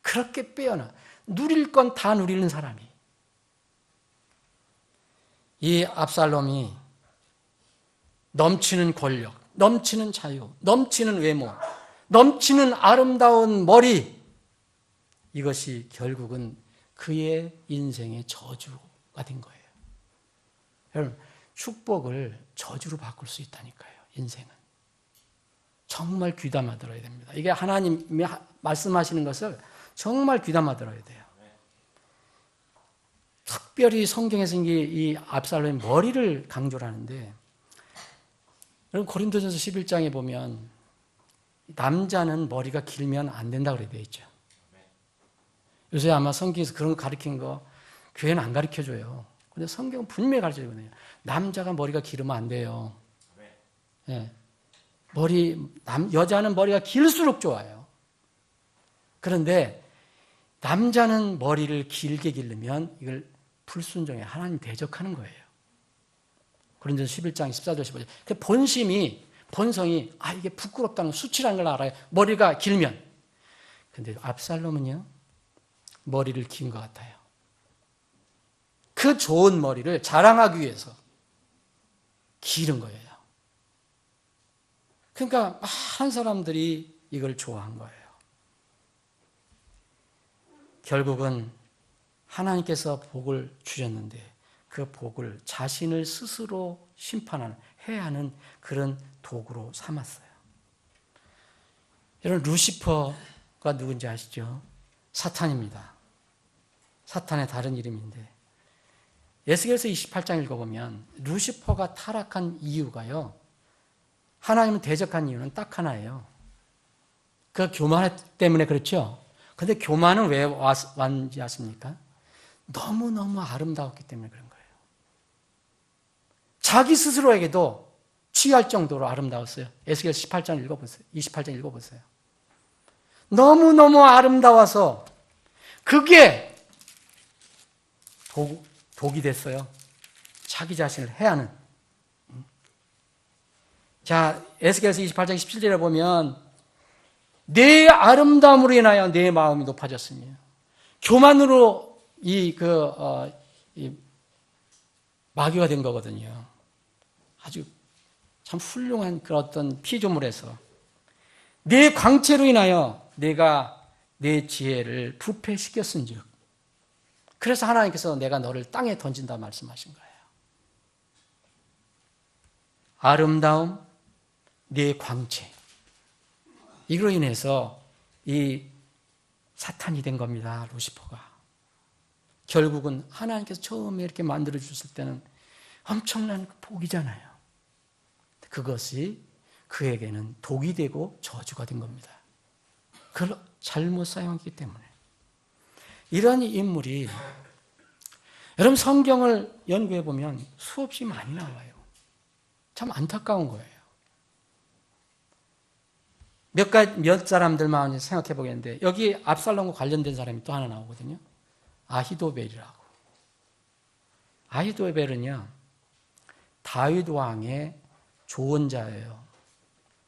그렇게 빼어나 누릴 건 다 누리는 사람이, 이 압살롬이 넘치는 권력, 넘치는 자유, 넘치는 외모, 넘치는 아름다운 머리, 이것이 결국은 그의 인생의 저주가 된 거예요. 여러분, 축복을 저주로 바꿀 수 있다니까요. 인생은 정말 귀담아 들어야 됩니다. 이게 하나님이 말씀하시는 것을 정말 귀담아 들어야 돼요. 특별히 성경에서 이 압살롬의 머리를 강조를 하는데, 여러분 고린도전서 11장에 보면 남자는 머리가 길면 안 된다고 그래 되어 있죠. 요새 아마 성경에서 그런 거 가르친 거 교회는 안 가르쳐줘요. 근데 성경은 분명히 가르쳐주거든요. 남자가 머리가 기르면 안 돼요. 예. 여자는 머리가 길수록 좋아요. 그런데 남자는 머리를 길게 기르면 이걸 불순종해 하나님 대적하는 거예요. 고린도서 11장 14절 15절. 그 본성이 이게 부끄럽다는 수치라는 걸 알아요. 머리가 길면. 근데 압살롬은요, 머리를 긴 것 같아요. 그 좋은 머리를 자랑하기 위해서 기른 거예요. 그러니까 많은 사람들이 이걸 좋아한 거예요. 결국은 하나님께서 복을 주셨는데 그 복을 자신을 스스로 심판하는, 해야 하는 그런 도구로 삼았어요. 여러분, 루시퍼가 누군지 아시죠? 사탄입니다. 사탄의 다른 이름인데, 에스겔서 28장 읽어보면 루시퍼가 타락한 이유가요, 하나님을 대적한 이유는 딱 하나예요. 그 교만 때문에 그렇죠. 근데 교만은 왜 왔는지 아십니까? 너무너무 아름다웠기 때문에 그런 거예요. 자기 스스로에게도 취할 정도로 아름다웠어요. 에스겔 18장 읽어보세요. 28장 읽어보세요. 너무너무 아름다워서 그게 독이 됐어요. 자기 자신을 해하는. 자, 에스겔서 28장 17절에 보면 내 아름다움으로 인하여 내 마음이 높아졌으며, 교만으로 마귀가 된 거거든요. 아주 참 훌륭한 그런 어떤 피조물에서 내 광채로 인하여 내가 내 지혜를 부패시켰은즉, 그래서 하나님께서 내가 너를 땅에 던진다 말씀하신 거예요. 아름다움, 네 광채. 이로 인해서 이 사탄이 된 겁니다. 루시퍼가. 결국은 하나님께서 처음에 이렇게 만들어 주셨을 때는 엄청난 복이잖아요. 그것이 그에게는 독이 되고 저주가 된 겁니다. 그걸 잘못 사용했기 때문에. 이런 인물이 여러분 성경을 연구해 보면 수없이 많이 나와요. 참 안타까운 거예요. 몇 사람들만 생각해 보겠는데 여기 압살롬과 관련된 사람이 또 하나 나오거든요. 아히도벨이라고. 아히도벨은요, 다윗 왕의 조언자예요.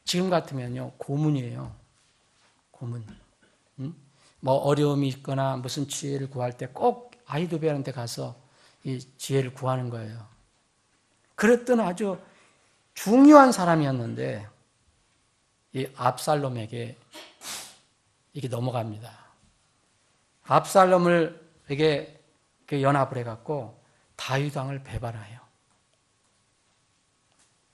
지금 같으면요, 고문이에요. 고문. 뭐 어려움이 있거나 무슨 지혜를 구할 때 꼭 아히도벨한테 가서 이 지혜를 구하는 거예요. 그랬던 아주 중요한 사람이었는데 이 압살롬에게 이게 넘어갑니다. 압살롬을 이게 연합을 해갖고 다윗 왕을 배반해요.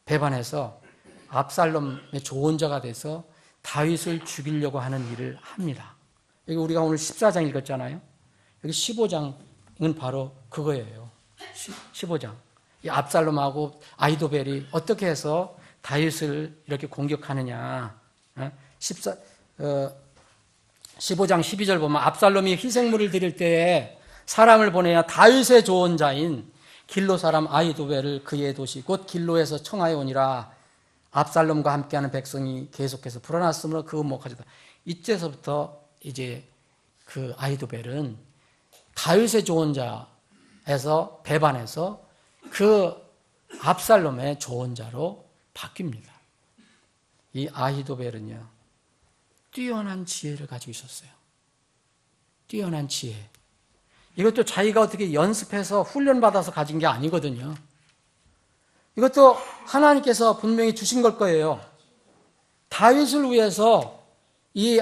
배반해서 압살롬의 조언자가 돼서 다윗을 죽이려고 하는 일을 합니다. 여기 우리가 오늘 14장 읽었잖아요. 여기 15장은 바로 그거예요. 15장. 이 압살롬하고 아히도벨이 어떻게 해서 다윗을 이렇게 공격하느냐. 15장 12절 보면 압살롬이 희생물을 드릴 때에 사람을 보내야 다윗의 조언자인 길로 사람 아히도벨을 그의 도시 곧 길로에서 청하여 오니라. 압살롬과 함께하는 백성이 계속해서 불어났으므로 그 목하지다. 이때서부터 이제 그 아히도벨은 다윗의 조언자에서 배반해서 그 압살롬의 조언자로 바뀝니다. 이 아히도벨은요, 뛰어난 지혜를 가지고 있었어요. 뛰어난 지혜. 이것도 자기가 어떻게 연습해서 훈련받아서 가진 게 아니거든요. 이것도 하나님께서 분명히 주신 걸 거예요. 다윗을 위해서 이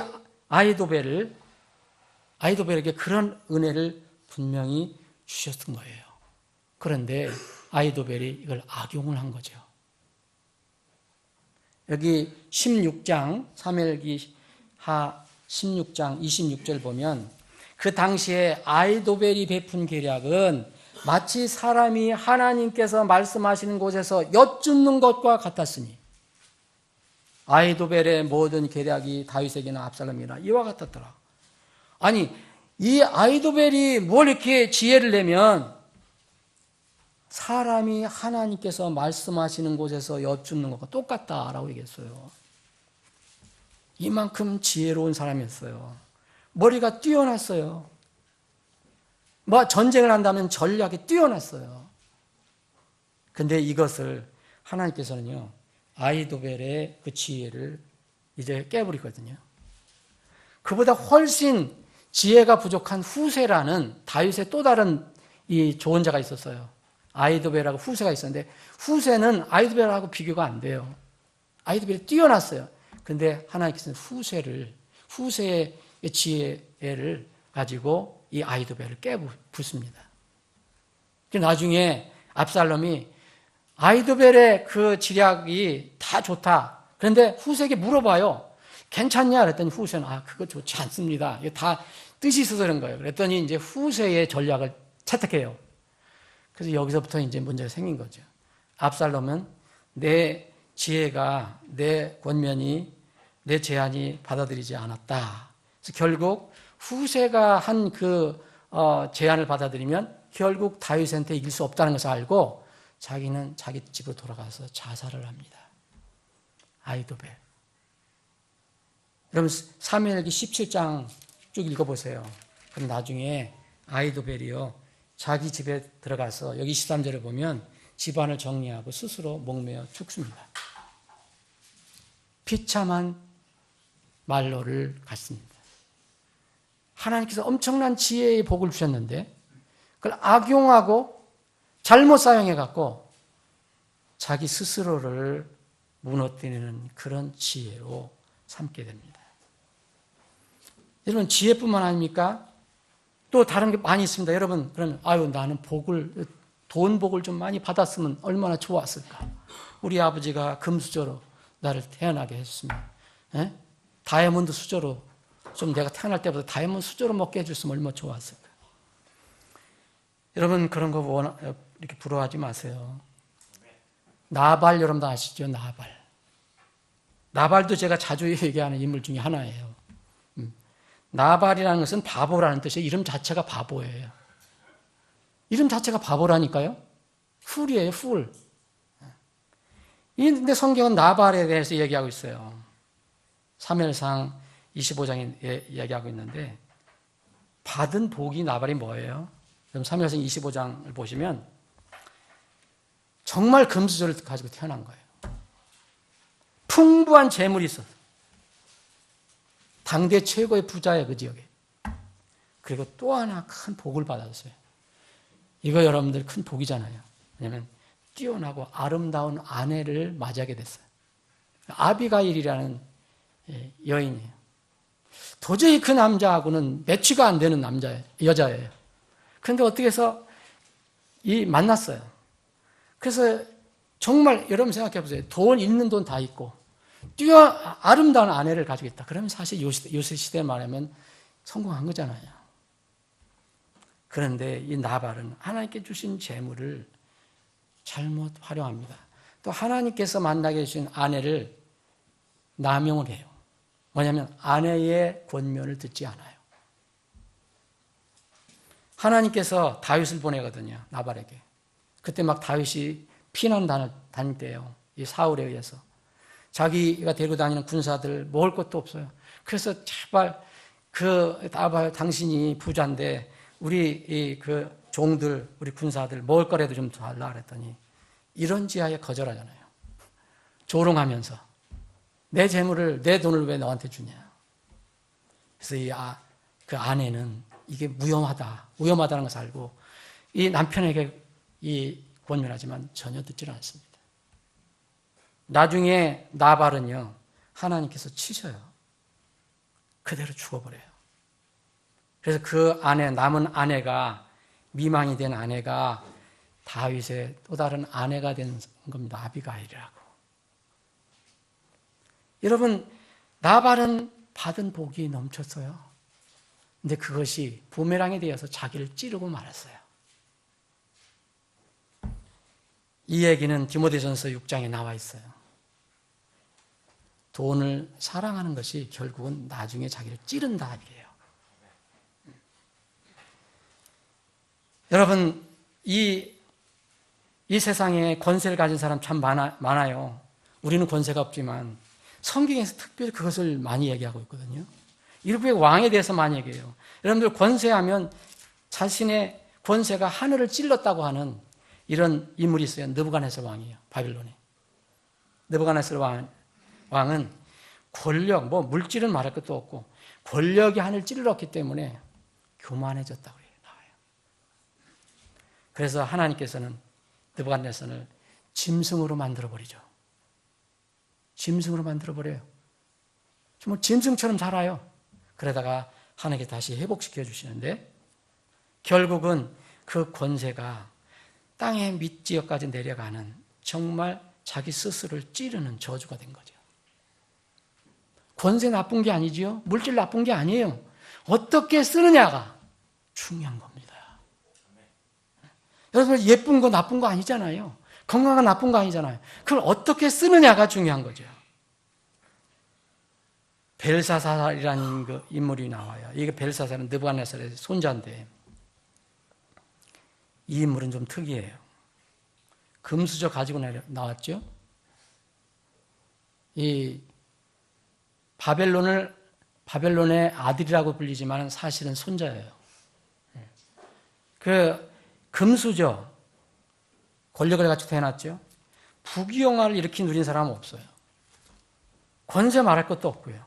아히도벨에게 그런 은혜를 분명히 주셨던 거예요. 그런데 아히도벨이 이걸 악용을 한 거죠. 여기 16장, 사무엘기 하 16장 26절 보면 그 당시에 아히도벨이 베푼 계략은 마치 사람이 하나님께서 말씀하시는 곳에서 엿줍는 것과 같았으니 아히도벨의 모든 계략이 다윗에게나 압살롬이나 이와 같았더라. 아니, 이 아히도벨이 뭘 이렇게 지혜를 내면 사람이 하나님께서 말씀하시는 곳에서 엿줍는 것과 똑같다라고 얘기했어요. 이만큼 지혜로운 사람이었어요. 머리가 뛰어났어요. 뭐 전쟁을 한다면 전략이 뛰어났어요. 근데 이것을 하나님께서는요, 아히도벨의 그 지혜를 이제 깨버리거든요. 그보다 훨씬 지혜가 부족한 후세라는 다윗의 또 다른 이 조언자가 있었어요. 아히도벨하고 후세가 있었는데 후세는 아히도벨하고 비교가 안 돼요. 아히도벨이 뛰어났어요. 근데 하나님께서는 후세의 지혜를 가지고 이 아히도벨을 깨부숩니다. 나중에 압살롬이 아히도벨의 그 지략이 다 좋다. 그런데 후세에게 물어봐요. 괜찮냐? 그랬더니 후세는 그거 좋지 않습니다. 이게 다 뜻이 있어서 그런 거예요. 그랬더니 이제 후세의 전략을 채택해요. 그래서 여기서부터 이제 문제가 생긴 거죠. 압살롬은 내 지혜가, 내 권면이, 내 제안이 받아들이지 않았다. 그래서 결국 후세가 한 그 제안을 받아들이면 결국 다윗한테 이길 수 없다는 것을 알고 자기는 자기 집으로 돌아가서 자살을 합니다. 아히도벨. 그럼 사무엘기 17장 쭉 읽어보세요. 그럼 나중에 아히도벨이요, 자기 집에 들어가서 여기 13절을 보면 집안을 정리하고 스스로 목매어 죽습니다. 비참한 말로를 갖습니다. 하나님께서 엄청난 지혜의 복을 주셨는데 그걸 악용하고 잘못 사용해갖고 자기 스스로를 무너뜨리는 그런 지혜로 삼게 됩니다. 여러분, 지혜뿐만 아닙니까? 또 다른 게 많이 있습니다. 여러분, 그러면, 아유, 나는 돈 복을 좀 많이 받았으면 얼마나 좋았을까. 우리 아버지가 금수저로 나를 태어나게 해줬으면, 예? 다이아몬드 수저로, 좀 내가 태어날 때보다 다이아몬드 수저로 먹게 해줬으면 얼마나 좋았을까. 여러분, 그런 거 이렇게 부러워하지 마세요. 나발, 여러분도 아시죠? 나발도 제가 자주 얘기하는 인물 중에 하나예요. 나발이라는 것은 바보라는 뜻이에요. 이름 자체가 바보예요. 이름 자체가 바보라니까요. 훌이에요, 훌. 근데 성경은 나발에 대해서 얘기하고 있어요. 사무엘상 25장에 얘기하고 있는데, 받은 복이 나발이 뭐예요? 그럼 사무엘상 25장을 보시면 정말 금수저를 가지고 태어난 거예요. 풍부한 재물이 있었어요. 당대 최고의 부자예요, 그 지역에. 그리고 또 하나 큰 복을 받았어요. 이거 여러분들 큰 복이잖아요. 왜냐하면 뛰어나고 아름다운 아내를 맞이하게 됐어요. 아비가일이라는 여인이에요. 도저히 그 남자하고는 매치가 안 되는 여자예요. 그런데 어떻게 해서 만났어요. 그래서 정말 여러분 생각해 보세요. 있는 돈 다 있고 아름다운 아내를 가지고 있다. 그러면 사실 요새 시대에 말하면 성공한 거잖아요. 그런데 이 나발은 하나님께 주신 재물을 잘못 활용합니다. 또 하나님께서 만나게 해주신 아내를 남용을 해요. 뭐냐면 아내의 권면을 듣지 않아요. 하나님께서 다윗을 보내거든요. 나발에게. 그때 막 다윗이 피난 다닐 때예요. 이 사울에 의해서. 자기가 데리고 다니는 군사들 먹을 것도 없어요. 그래서 제발 나발 당신이 부자인데 우리 그 종들, 우리 군사들 먹을 거라도 좀 달라 그랬더니 이런 지하에 거절하잖아요. 조롱하면서 내 재물을, 내 돈을 왜 너한테 주냐. 그래서 그 아내는 이게 위험하다는 것을 알고 이 남편에게 권면하지만 전혀 듣질 않습니다. 나중에 나발은요, 하나님께서 치셔요. 그대로 죽어버려요. 그래서 그 남은 아내가, 미망이 된 아내가 다윗의 또 다른 아내가 된 겁니다. 아비가일이라고. 여러분, 나발은 받은 복이 넘쳤어요. 근데 그것이 부메랑이 되어서 자기를 찌르고 말았어요. 이 얘기는 디모데전서 6장에 나와 있어요. 돈을 사랑하는 것이 결국은 나중에 자기를 찌른다 이게요. 여러분, 이 세상에 권세를 가진 사람 참 많아요. 우리는 권세가 없지만 성경에서 특별히 그것을 많이 얘기하고 있거든요. 일부의 왕에 대해서 많이 얘기해요. 여러분들 권세하면 자신의 권세가 하늘을 찔렀다고 하는 이런 인물이 있어요. 느부갓네살 왕이에요. 바빌론에. 느부갓네살 왕은 권력, 물질은 말할 것도 없고 권력이 하늘을 찔렀기 때문에 교만해졌다고 나와요. 그래서 하나님께서는 느부갓네살을 짐승으로 만들어버리죠. 짐승으로 만들어버려요. 정말 짐승처럼 살아요. 그러다가 하나님께 다시 회복시켜 주시는데 결국은 그 권세가 땅의 밑지역까지 내려가는 정말 자기 스스로를 찌르는 저주가 된 거죠. 권세 나쁜 게 아니지요. 물질 나쁜 게 아니에요. 어떻게 쓰느냐가 중요한 겁니다. 여러분, 예쁜 거 나쁜 거 아니잖아요. 건강한 나쁜 거 아니잖아요. 그걸 어떻게 쓰느냐가 중요한 거죠. 벨사살이라는 그 인물이 나와요. 이게 벨사살은 느부갓네살의 손자인데 이 인물은 좀 특이해요. 금수저 가지고 나왔죠. 이 바벨론의 아들이라고 불리지만 사실은 손자예요. 그 금수저 권력을 가지고 태어났죠. 부귀영화를 이렇게 누린 사람은 없어요. 권세 말할 것도 없고요.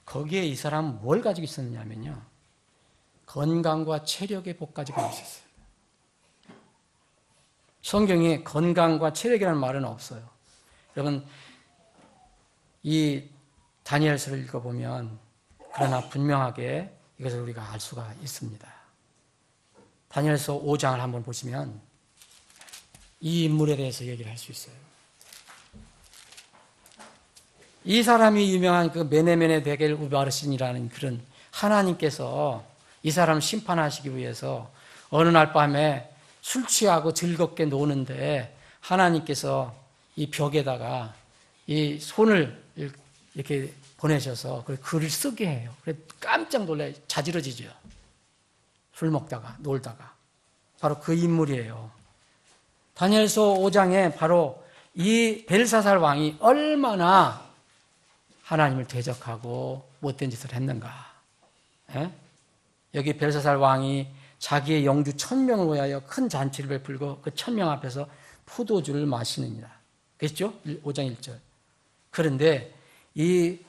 거기에 이 사람은 뭘 가지고 있었느냐면요. 건강과 체력의 복 가지고 있었어요. 성경에 건강과 체력이라는 말은 없어요. 여러분, 이 다니엘서를 읽어보면 그러나 분명하게 이것을 우리가 알 수가 있습니다. 다니엘서 5장을 한번 보시면 이 인물에 대해서 얘기를 할 수 있어요. 이 사람이 유명한 그 메네메네 데겔 우바르신이라는 그런 하나님께서 이 사람을 심판하시기 위해서 어느 날 밤에 술 취하고 즐겁게 노는데 하나님께서 이 벽에다가 이 손을 이렇게 보내셔서 글을 쓰게 해요. 그래 깜짝 놀라요. 자지러지죠. 술 먹다가 놀다가. 바로 그 인물이에요. 다니엘서 5장에 바로 이 벨사살 왕이 얼마나 하나님을 대적하고 못된 짓을 했는가. 예? 여기 벨사살 왕이 자기의 영주 1000명을 위하여 큰 잔치를 베풀고 그 1000명 앞에서 포도주를 마시느니라. 그랬죠? 5장 1절. 그런데 이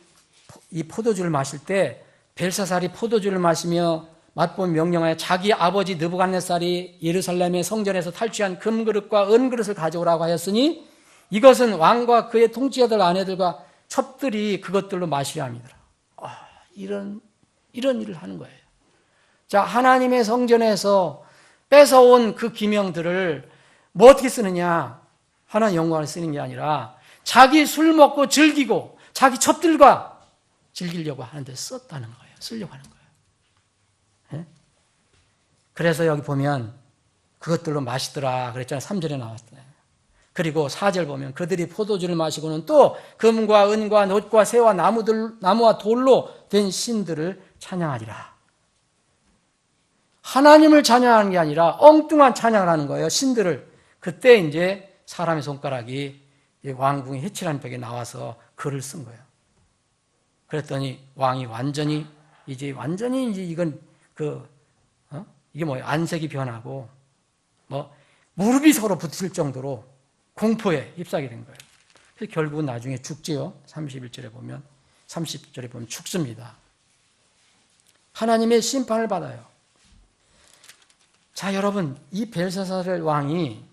포도주를 마실 때 벨사살이 포도주를 마시며 맛본 명령하여 자기 아버지 느부갓네살이 예루살렘의 성전에서 탈취한 금그릇과 은그릇을 가져오라고 하였으니 이것은 왕과 그의 통치자들 아내들과 첩들이 그것들로 마시려 합니다. 이런 일을 하는 거예요. 자, 하나님의 성전에서 뺏어온 그 기명들을 뭐 어떻게 쓰느냐? 하나님 영광을 쓰는 게 아니라 자기 술 먹고 즐기고 자기 첩들과 즐기려고 하는데 썼다는 거예요. 쓰려고 하는 거예요. 네? 그래서 여기 보면 그것들로 마시더라 그랬잖아요. 3절에 나왔잖아요. 그리고 4절 보면 그들이 포도주를 마시고는 또 금과 은과 놋과 새와 나무와 돌로 된 신들을 찬양하리라. 하나님을 찬양하는 게 아니라 엉뚱한 찬양을 하는 거예요. 신들을. 그때 이제 사람의 손가락이 왕궁의 해치라는 벽에 나와서 글을 쓴 거예요. 그랬더니 왕이 완전히 이제 이건 이게 뭐예요? 안색이 변하고 무릎이 서로 붙을 정도로 공포에 휩싸게 된 거예요. 그래서 결국은 나중에 죽지요. 31절에 보면 30절에 보면 죽습니다. 하나님의 심판을 받아요. 자, 여러분, 이 벨사살 왕이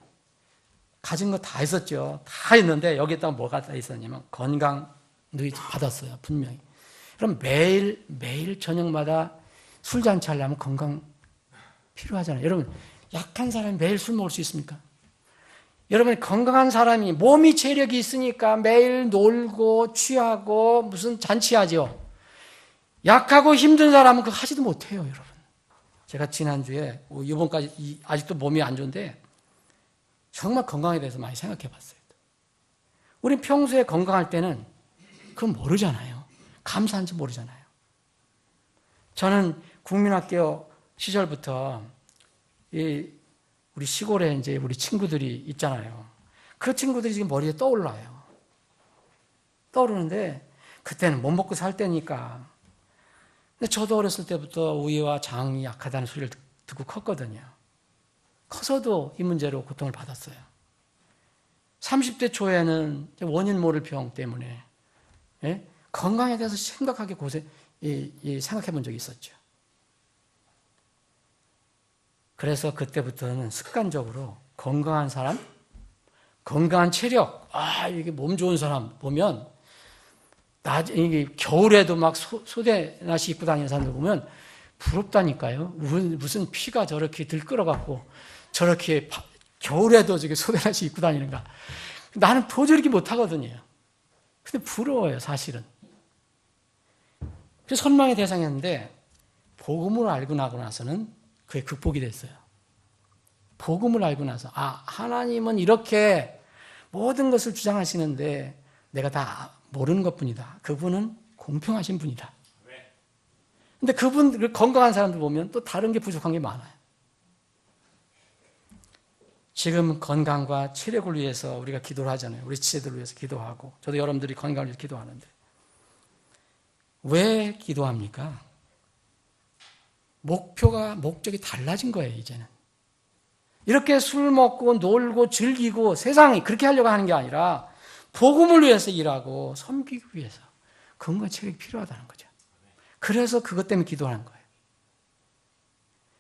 가진 거 다 있었죠. 다 있는데 여기에다가 뭐가 다 있었냐면 건강도 받았어요. 분명히. 그럼 매일 저녁마다 술잔치 하려면 건강 필요하잖아요. 여러분, 약한 사람이 매일 술 먹을 수 있습니까? 여러분, 건강한 사람이 몸이 체력이 있으니까 매일 놀고 취하고 무슨 잔치하죠. 약하고 힘든 사람은 그거 하지도 못해요, 여러분. 제가 지난주에 이번까지 아직도 몸이 안 좋은데 정말 건강에 대해서 많이 생각해 봤어요. 우리 평소에 건강할 때는 그건 모르잖아요. 감사한지 모르잖아요. 저는 국민학교 시절부터 우리 시골에 이제 우리 친구들이 있잖아요. 그 친구들이 지금 머리에 떠올라요. 떠오르는데 그때는 못 먹고 살 때니까. 근데 저도 어렸을 때부터 우위와 장이 약하다는 소리를 듣고 컸거든요. 커서도 이 문제로 고통을 받았어요. 30대 초에는 원인 모를 병 때문에 건강에 대해서 심각하게 생각해 본 적이 있었죠. 그래서 그때부터는 습관적으로 건강한 사람, 건강한 체력, 이게 몸 좋은 사람 보면 이게 겨울에도 막 소대나시 입고 다니는 사람들 보면 부럽다니까요. 무슨 피가 저렇게 들끓어갖고 저렇게 겨울에도 저게 소대나시 입고 다니는가. 나는 도저히 이렇게 못하거든요. 근데 부러워요, 사실은. 그래서 선망의 대상이었는데 복음을 알고 나고 나서는 그게 극복이 됐어요. 복음을 알고 나서 하나님은 이렇게 모든 것을 주장하시는데 내가 다 모르는 것뿐이다. 그분은 공평하신 분이다. 근데 그분 건강한 사람들 보면 또 다른 게 부족한 게 많아요. 지금 건강과 체력을 위해서 우리가 기도를 하잖아요. 우리 지체들을 위해서 기도하고 저도 여러분들이 건강을 위해서 기도하는데 왜 기도합니까? 목적이 달라진 거예요, 이제는. 이렇게 술 먹고 놀고 즐기고 세상이 그렇게 하려고 하는 게 아니라 복음을 위해서 일하고 섬기기 위해서 건강 체력이 필요하다는 거죠. 그래서 그것 때문에 기도하는 거예요.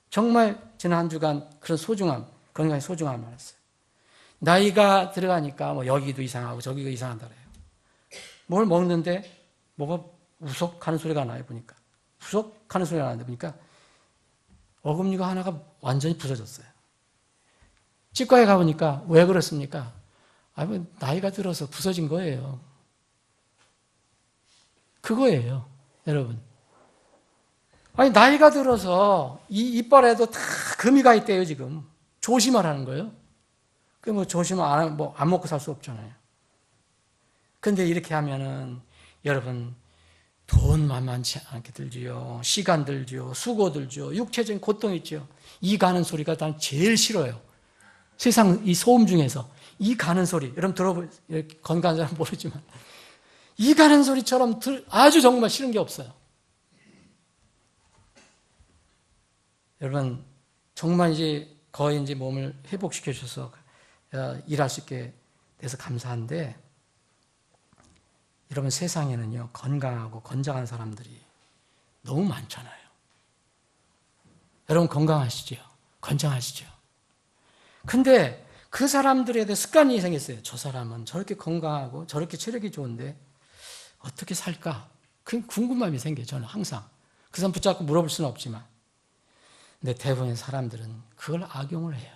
정말 지난 한 주간 그런 소중함, 건강의 소중함을 알았어요. 나이가 들어가니까 여기도 이상하고 저기가 이상하더래요. 뭘 먹는데 뭐가 우석하는 소리가 나요, 보니까. 우석하는 소리가 나는데 보니까 어금니가 하나가 완전히 부서졌어요. 치과에 가보니까 왜 그렇습니까? 나이가 들어서 부서진 거예요. 그거예요, 여러분. 나이가 들어서 이 이빨에도 다 금이 가 있대요, 지금. 조심하라는 거예요. 조심 안 먹고 살 수 없잖아요. 근데 이렇게 하면은, 여러분, 돈 만만치 않게 들지요. 시간 들지요. 수고 들지요. 육체적인 고통 있죠. 이 가는 소리가 난 제일 싫어요. 세상 이 소음 중에서. 이 가는 소리. 여러분 이렇게 건강한 사람 모르지만. 이 가는 소리처럼 아주 정말 싫은 게 없어요. 여러분, 정말 거의 몸을 회복시켜 주셔서 일할 수 있게 돼서 감사한데, 여러분, 세상에는요, 건강하고 건장한 사람들이 너무 많잖아요. 여러분, 건강하시죠? 건장하시죠? 근데 그 사람들에 대해 습관이 생겼어요. 저 사람은 저렇게 건강하고 저렇게 체력이 좋은데 어떻게 살까? 그 궁금함이 생겨요, 저는 항상. 그 사람 붙잡고 물어볼 수는 없지만. 근데 대부분의 사람들은 그걸 악용을 해요.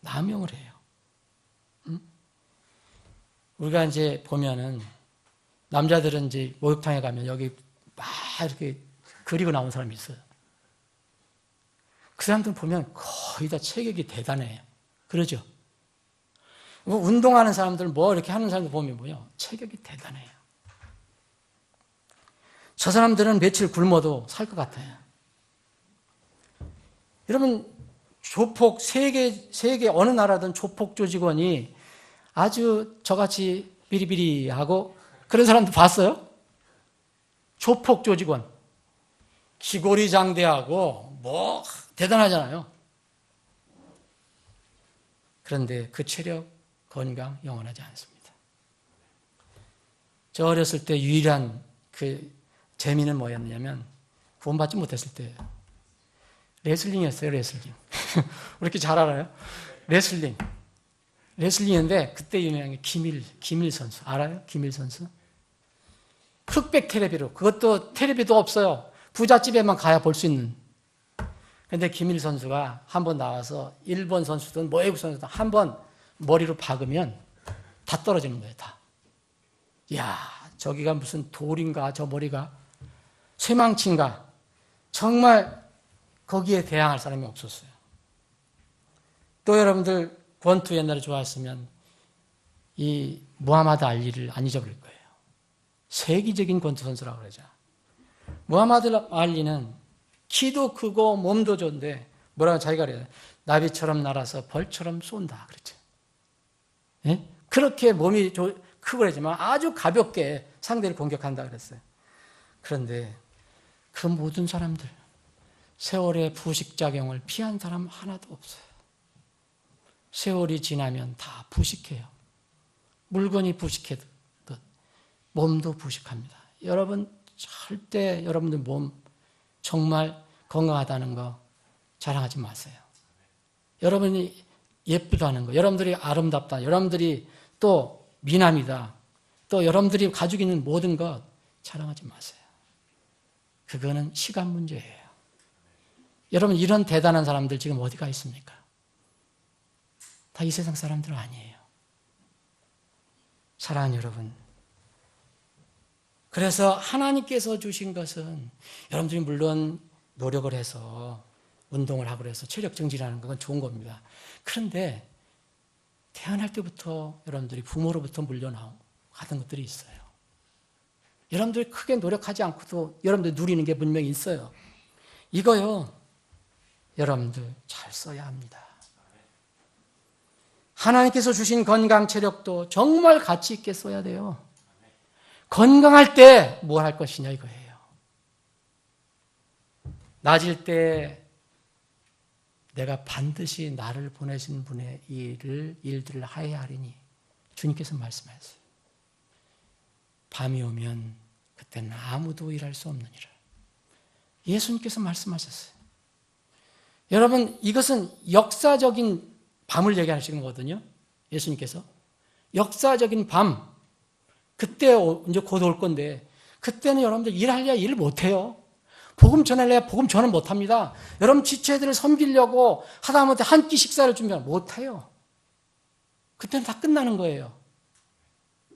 남용을 해요. 우리가 보면은, 남자들은 목욕탕에 가면 여기 막 이렇게 그리고 나온 사람이 있어요. 그 사람들 보면 거의 다 체격이 대단해요. 그러죠? 운동하는 사람들, 이렇게 하는 사람들 보면 체격이 대단해요. 저 사람들은 며칠 굶어도 살 것 같아요. 여러분, 세계 어느 나라든 조폭 조직원이 아주 저같이 비리비리하고 그런 사람도 봤어요? 조폭 조직원. 기골이 장대하고 대단하잖아요. 그런데 그 체력, 건강 영원하지 않습니다. 저 어렸을 때 유일한 재미는 뭐였냐면, 구원받지 못했을 때예요. 레슬링이었어요, 레슬링. 왜 이렇게 잘 알아요? 레슬링인데, 그때 유명한 게 김일 선수. 알아요? 김일 선수? 흑백 텔레비로. 그것도 텔레비도 없어요. 부잣집에만 가야 볼 수 있는. 근데 김일 선수가 한번 나와서 일본 선수든 외국 선수든 한번 머리로 박으면 다 떨어지는 거예요, 다. 이야, 저기가 무슨 돌인가, 저 머리가. 쇠망치인가. 정말 거기에 대항할 사람이 없었어요. 또 여러분들 권투 옛날에 좋아했으면 이 무하마드 알리를 안 잊어버릴 거예요. 세계적인 권투 선수라고 그러죠. 무하마드 알리는 키도 크고 몸도 좋은데 자기가 그래요. 나비처럼 날아서 벌처럼 쏜다 그랬죠. 예? 그렇게 몸이 크고 그러지만 아주 가볍게 상대를 공격한다 그랬어요. 그런데 그 모든 사람들, 세월의 부식작용을 피한 사람 하나도 없어요. 세월이 지나면 다 부식해요. 물건이 부식해도 몸도 부식합니다. 여러분, 절대 여러분들 몸 정말 건강하다는 거 자랑하지 마세요. 여러분이 예쁘다는 거, 여러분들이 아름답다, 여러분들이 또 미남이다, 또 여러분들이 가지고 있는 모든 것 자랑하지 마세요. 그거는 시간 문제예요. 여러분, 이런 대단한 사람들 지금 어디가 있습니까? 다 이 세상 사람들 아니에요. 사랑하는 여러분, 그래서 하나님께서 주신 것은, 여러분들이 물론 노력을 해서 운동을 하고 그래서 체력 증진하는 건 좋은 겁니다. 그런데 태어날 때부터 여러분들이 부모로부터 물려나온 같은 것들이 있어요. 여러분들이 크게 노력하지 않고도 여러분들이 누리는 게 분명히 있어요. 이거요, 여러분들 잘 써야 합니다. 하나님께서 주신 건강, 체력도 정말 가치 있게 써야 돼요. 건강할 때 뭘 할 것이냐 이거예요. 낮일 때 내가 반드시 나를 보내신 분의 일들을 하여야 하리니 주님께서 말씀하셨어요. 밤이 오면 그때는 아무도 일할 수 없느니라. 예수님께서 말씀하셨어요. 여러분, 이것은 역사적인 밤을 얘기하시는 거거든요. 예수님께서. 역사적인 밤. 그때 이제 곧 올 건데, 그때는 여러분들 일할래야 일 못해요. 복음 전할래야 복음 전을 못합니다. 여러분 지체들을 섬기려고 하다못해 한 끼 식사를 준비하면 못해요. 그때는 다 끝나는 거예요.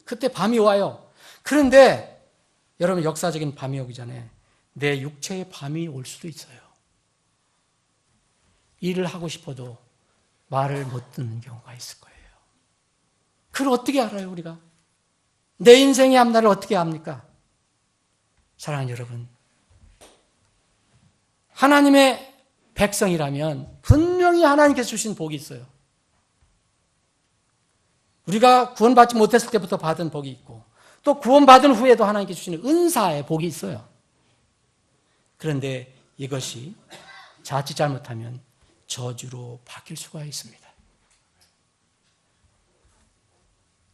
그때 밤이 와요. 그런데 여러분 역사적인 밤이 오기 전에 내 육체의 밤이 올 수도 있어요. 일을 하고 싶어도 말을 못 듣는 경우가 있을 거예요. 그걸 어떻게 알아요, 우리가? 내 인생의 앞날을 어떻게 압니까? 사랑하는 여러분, 하나님의 백성이라면 분명히 하나님께서 주신 복이 있어요. 우리가 구원받지 못했을 때부터 받은 복이 있고 또 구원받은 후에도 하나님께 주시는 은사의 복이 있어요. 그런데 이것이 자칫 잘못하면 저주로 바뀔 수가 있습니다.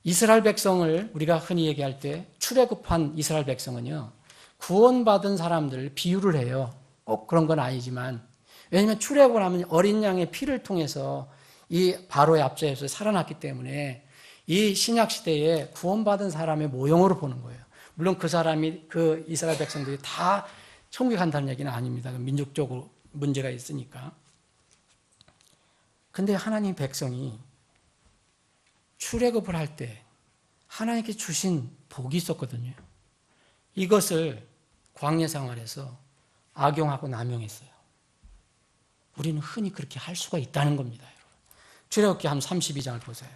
이스라엘 백성을 우리가 흔히 얘기할 때 출애굽한 이스라엘 백성은요, 구원받은 사람들을 비유를 해요. 꼭 그런 건 아니지만, 왜냐하면 출애굽을 하면 어린 양의 피를 통해서 이 바로의 앞제에서 살아났기 때문에 이 신약 시대에 구원받은 사람의 모형으로 보는 거예요. 물론 그 사람이, 그 이스라엘 백성들이 다 천국에 간다는 얘기는 아닙니다. 민족적으로 문제가 있으니까. 근데 하나님 백성이 출애굽을 할 때 하나님께 주신 복이 있었거든요. 이것을 광야 생활에서 악용하고 남용했어요. 우리는 흔히 그렇게 할 수가 있다는 겁니다. 여러분. 출애굽기 한 32장을 보세요.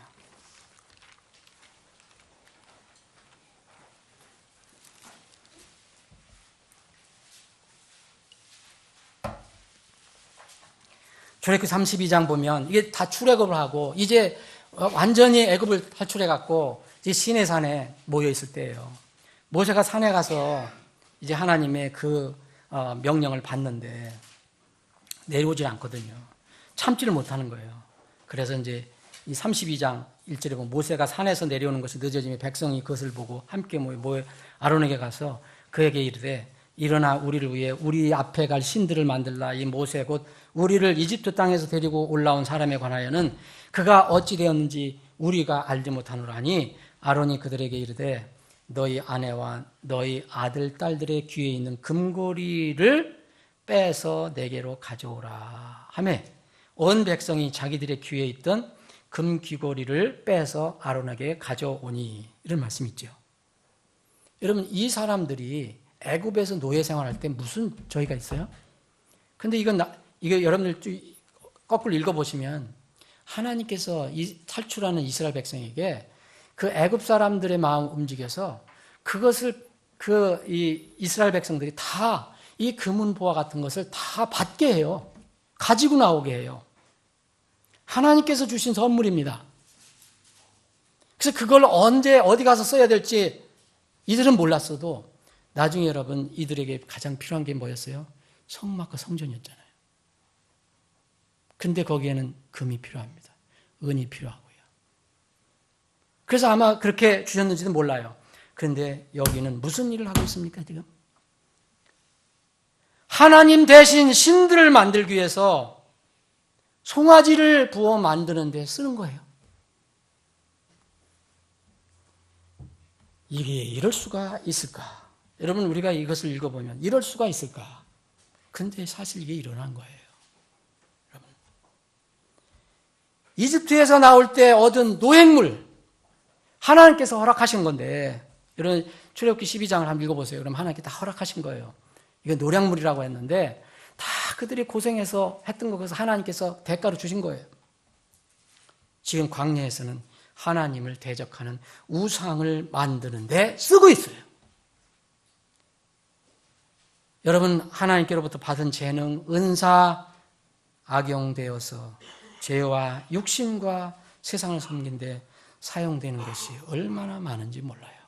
출애굽기 32장 보면 이게 다 출애굽을 하고 이제 완전히 애굽을 탈출해 갖고 이제 시내산에 모여 있을 때예요. 모세가 산에 가서 이제 하나님의 그 명령을 받는데 내려오질 않거든요. 참지를 못하는 거예요. 그래서 이제 이 32장 1절에 보면 모세가 산에서 내려오는 것이 늦어지며 백성이 그것을 보고 함께 모여 아론에게 가서 그에게 이르되 일어나 우리를 위해 우리 앞에 갈 신들을 만들라. 이 모세 곧 우리를 이집트 땅에서 데리고 올라온 사람에 관하여는 그가 어찌 되었는지 우리가 알지 못하노라니 아론이 그들에게 이르되 너희 아내와 너희 아들 딸들의 귀에 있는 금고리를 빼서 내게로 가져오라 하매 온 백성이 자기들의 귀에 있던 금귀고리를 빼서 아론에게 가져오니 이런 말씀이 있죠. 여러분 이 사람들이 애굽에서 노예 생활할 때 무슨 저희가 있어요? 근데 이거 여러분들 거꾸로 읽어보시면 하나님께서 탈출하는 이스라엘 백성에게 그 애굽 사람들의 마음 움직여서 그것을 이 이스라엘 백성들이 다 이 금은보화 같은 것을 다 받게 해요. 가지고 나오게 해요. 하나님께서 주신 선물입니다. 그래서 그걸 언제 어디 가서 써야 될지 이들은 몰랐어도 나중에 여러분 이들에게 가장 필요한 게 뭐였어요? 성막과 성전이었잖아요. 근데 거기에는 금이 필요합니다. 은이 필요하고요. 그래서 아마 그렇게 주셨는지는 몰라요. 그런데 여기는 무슨 일을 하고 있습니까, 지금? 하나님 대신 신들을 만들기 위해서 송아지를 부어 만드는 데 쓰는 거예요. 이게 이럴 수가 있을까? 여러분 우리가 이것을 읽어보면 이럴 수가 있을까? 근데 사실 이게 일어난 거예요. 여러분. 이집트에서 나올 때 얻은 노획물 하나님께서 허락하신 건데 이런 출애굽기 12장을 한번 읽어보세요. 그럼 하나님께 다 허락하신 거예요. 이게 노량물이라고 했는데 다 그들이 고생해서 했던 것에서 하나님께서 대가로 주신 거예요. 지금 광야에서는 하나님을 대적하는 우상을 만드는 데 쓰고 있어요. 여러분 하나님께로부터 받은 재능, 은사 악용되어서 죄와 육신과 세상을 섬긴 데 사용되는 것이 얼마나 많은지 몰라요.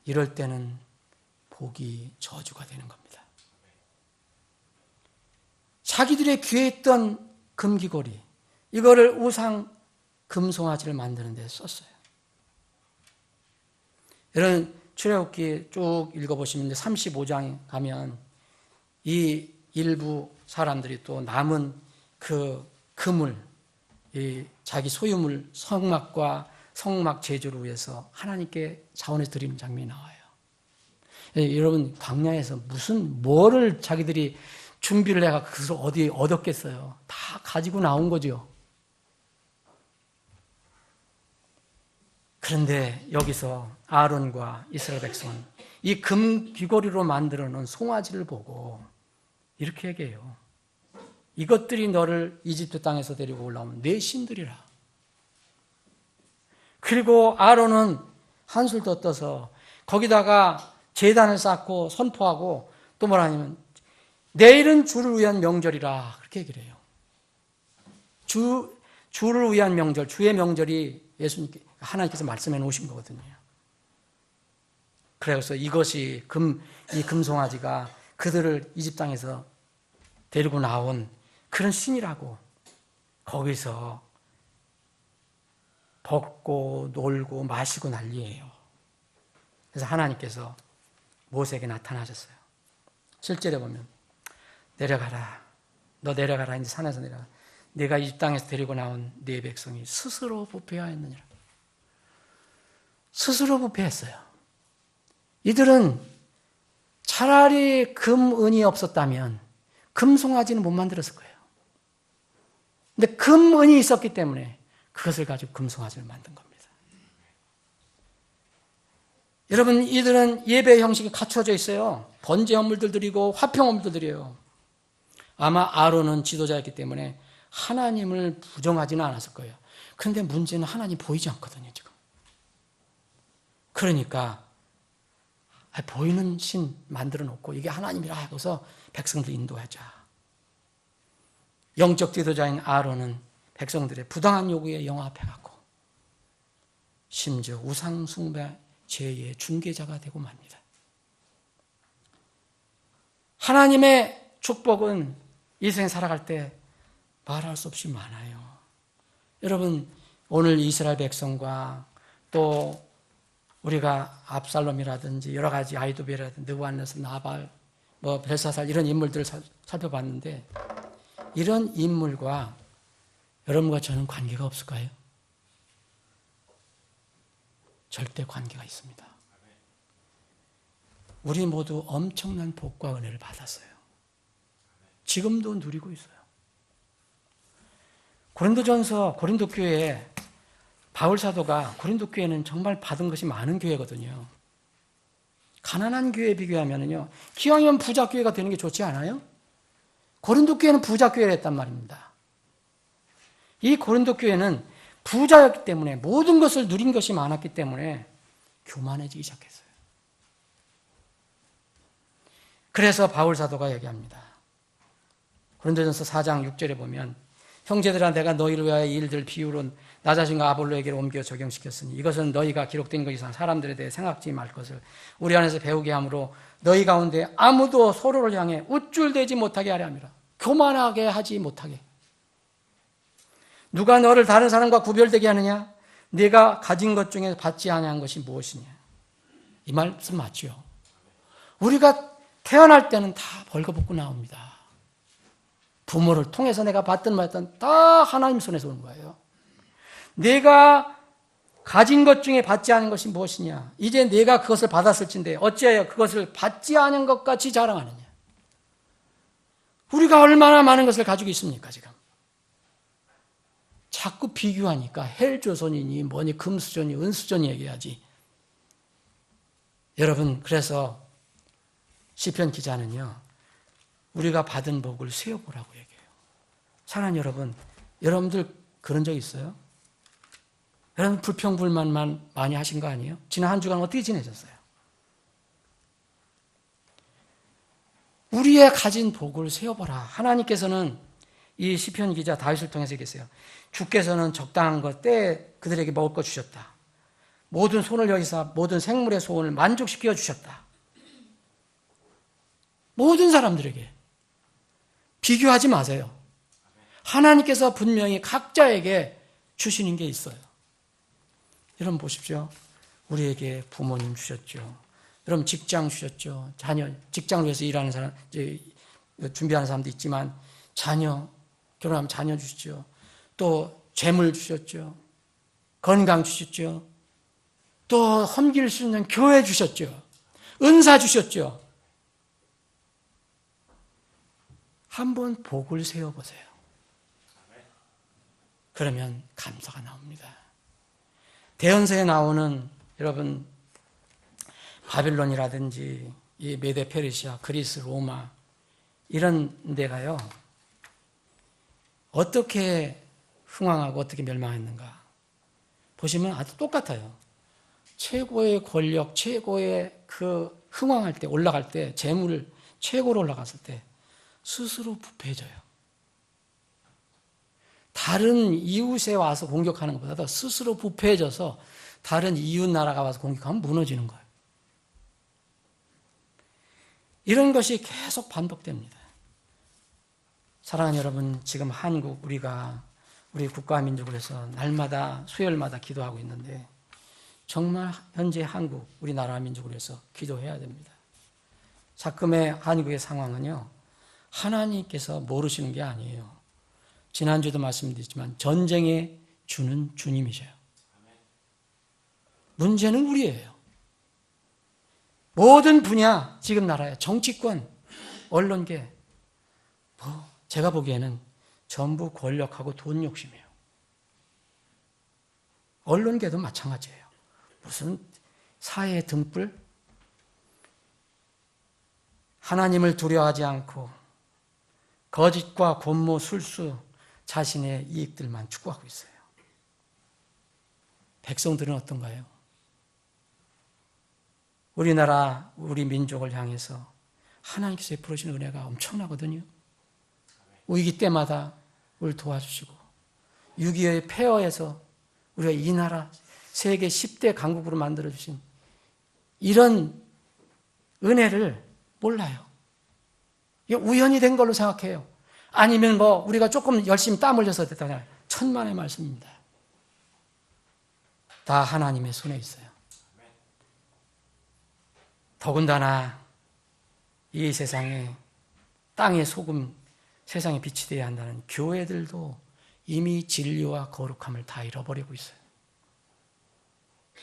이럴 때는 복이 저주가 되는 겁니다. 자기들의 귀에 있던 금귀고리 이거를 우상 금송아지를 만드는 데 썼어요. 여러분 출애굽기 쭉 읽어보시면 35장에 가면 이 일부 사람들이 또 남은 그 금을 이 자기 소유물 성막과 성막 제조를 위해서 하나님께 자원해서 드리는 장면이 나와요. 여러분 광야에서 무슨 뭐를 자기들이 준비를 해가 그것을 어디 얻었겠어요? 다 가지고 나온 거죠. 그런데 여기서 아론과 이스라엘 백성은 이 금 귀걸이로 만들어 놓은 송아지를 보고 이렇게 얘기해요. 이것들이 너를 이집트 땅에서 데리고 올라오면 내 신들이라. 그리고 아론은 한술 더 떠서 거기다가 제단을 쌓고 선포하고 또 뭐라 하냐면 내일은 주를 위한 명절이라 그렇게 얘기를 해요. 주를 위한 명절, 주의 명절이 예수님께 하나님께서 말씀해 놓으신 거거든요. 그래서 이것이 이 금송아지가 그들을 이집 땅에서 데리고 나온 그런 신이라고 거기서 먹고 놀고 마시고 난리예요. 그래서 하나님께서 모세에게 나타나셨어요. 7절에 보면 내려가라. 너 내려가라. 이제 산에서 내려가. 내가 이 땅에서 데리고 나온 네 백성이 스스로 부패하였느니라. 스스로 부패했어요. 이들은 차라리 금, 은이 없었다면 금송아지는 못 만들었을 거예요. 근데 금, 은이 있었기 때문에 그것을 가지고 금송아지를 만든 겁니다. 여러분, 이들은 예배 형식이 갖춰져 있어요. 번제 헌물들 드리고 화평 헌물들 드려요. 아마 아론은 지도자였기 때문에 하나님을 부정하지는 않았을 거예요. 그런데 문제는 하나님 보이지 않거든요, 지금. 그러니까 보이는 신 만들어 놓고 이게 하나님이라 하고서 백성들 인도하자. 영적 지도자인 아론은 백성들의 부당한 요구에 영합해갖고 심지어 우상 숭배 죄의 중개자가 되고 맙니다. 하나님의 축복은 이 생에 살아갈 때 말할 수 없이 많아요. 여러분, 오늘 이스라엘 백성과 또 우리가 압살롬이라든지 여러 가지 아이도벨이라든지 느부갓네살, 나발, 벨사살 이런 인물들을 살펴봤는데 이런 인물과 여러분과 저는 관계가 없을까요? 절대 관계가 있습니다. 우리 모두 엄청난 복과 은혜를 받았어요. 지금도 누리고 있어요. 고린도전서 고린도 교회에 바울 사도가 고린도 교회는 정말 받은 것이 많은 교회거든요. 가난한 교회에 비교하면요, 기왕이면 부자 교회가 되는 게 좋지 않아요? 고린도 교회는 부자 교회를 했단 말입니다. 이 고린도 교회는 부자였기 때문에 모든 것을 누린 것이 많았기 때문에 교만해지기 시작했어요. 그래서 바울 사도가 얘기합니다. 고린도전서 4장 6절에 보면 형제들아 내가 너희를 위하여 이 일들 비유론 나 자신과 아볼로에게로 옮겨 적용시켰으니 이것은 너희가 기록된 것 이상 사람들에 대해 생각지 말 것을 우리 안에서 배우게 하므로 너희 가운데 아무도 서로를 향해 우쭐대지 못하게 하려 함이라. 교만하게 하지 못하게. 누가 너를 다른 사람과 구별되게 하느냐? 네가 가진 것 중에 받지 아니한 것이 무엇이냐? 이 말씀 맞죠? 우리가 태어날 때는 다 벌거벗고 나옵니다. 부모를 통해서 내가 받든 말든 다 하나님 손에서 오는 거예요. 내가 가진 것 중에 받지 않은 것이 무엇이냐? 이제 내가 그것을 받았을진데 어찌하여 그것을 받지 않은 것 같이 자랑하느냐? 우리가 얼마나 많은 것을 가지고 있습니까, 지금? 자꾸 비교하니까 헬조선이니 뭐니 금수저니 은수저니 얘기하지. 여러분, 그래서 시편 기자는요, 우리가 받은 복을 세어보라고 얘기해요. 사랑하는 여러분, 여러분들 그런 적 있어요? 여러분 불평불만만 많이 하신 거 아니에요? 지난 한 주간 어떻게 지내셨어요? 우리의 가진 복을 세어보라. 하나님께서는 이 시편 기자 다윗을 통해서 얘기했어요. 주께서는 적당한 것 때에 그들에게 먹을 것 주셨다. 모든 손을 여기서 모든 생물의 소원을 만족시켜 주셨다. 모든 사람들에게. 비교하지 마세요. 하나님께서 분명히 각자에게 주시는 게 있어요. 여러분 보십시오. 우리에게 부모님 주셨죠. 여러분 직장 주셨죠. 자녀, 직장을 위해서 일하는 사람, 이제 준비하는 사람도 있지만 자녀, 결혼하면 자녀 주시죠. 또 재물 주셨죠. 건강 주셨죠. 또 섬길 수 있는 교회 주셨죠. 은사 주셨죠. 한번 복을 세워보세요. 그러면 감사가 나옵니다. 대언서에 나오는 여러분 바빌론이라든지 이 메데 페르시아, 그리스, 로마 이런 데가요. 어떻게 흥왕하고 어떻게 멸망했는가 보시면 아주 똑같아요. 최고의 권력, 최고의 그 흥왕할 때, 올라갈 때, 재물 최고로 올라갔을 때 스스로 부패해져요. 다른 이웃에 와서 공격하는 것보다 스스로 부패해져서 다른 이웃 나라가 와서 공격하면 무너지는 거예요. 이런 것이 계속 반복됩니다. 사랑하는 여러분, 지금 한국 우리가 우리 국가민족을 해서 날마다 수요일마다 기도하고 있는데 정말 현재 한국 우리나라 민족을 해서 기도해야 됩니다. 자금의 한국의 상황은요, 하나님께서 모르시는 게 아니에요. 지난주도 말씀드렸지만 전쟁의 주는 주님이셔요. 문제는 우리예요. 모든 분야, 지금 나라의 정치권, 언론계, 제가 보기에는 전부 권력하고 돈 욕심이에요. 언론계도 마찬가지예요. 무슨 사회의 등불? 하나님을 두려워하지 않고 거짓과 권모, 술수, 자신의 이익들만 추구하고 있어요. 백성들은 어떤가요? 우리나라, 우리 민족을 향해서 하나님께서 베푸시는 은혜가 엄청나거든요. 위기 때마다 우리를 도와주시고 6.25의 폐허에서 우리가 이 나라 세계 10대 강국으로 만들어주신 이런 은혜를 몰라요. 이게 우연이 된 걸로 생각해요. 아니면 우리가 조금 열심히 땀 흘려서 됐다. 천만의 말씀입니다. 다 하나님의 손에 있어요. 더군다나 이 세상에 땅의 소금, 세상에 빛이 되어야 한다는 교회들도 이미 진리와 거룩함을 다 잃어버리고 있어요.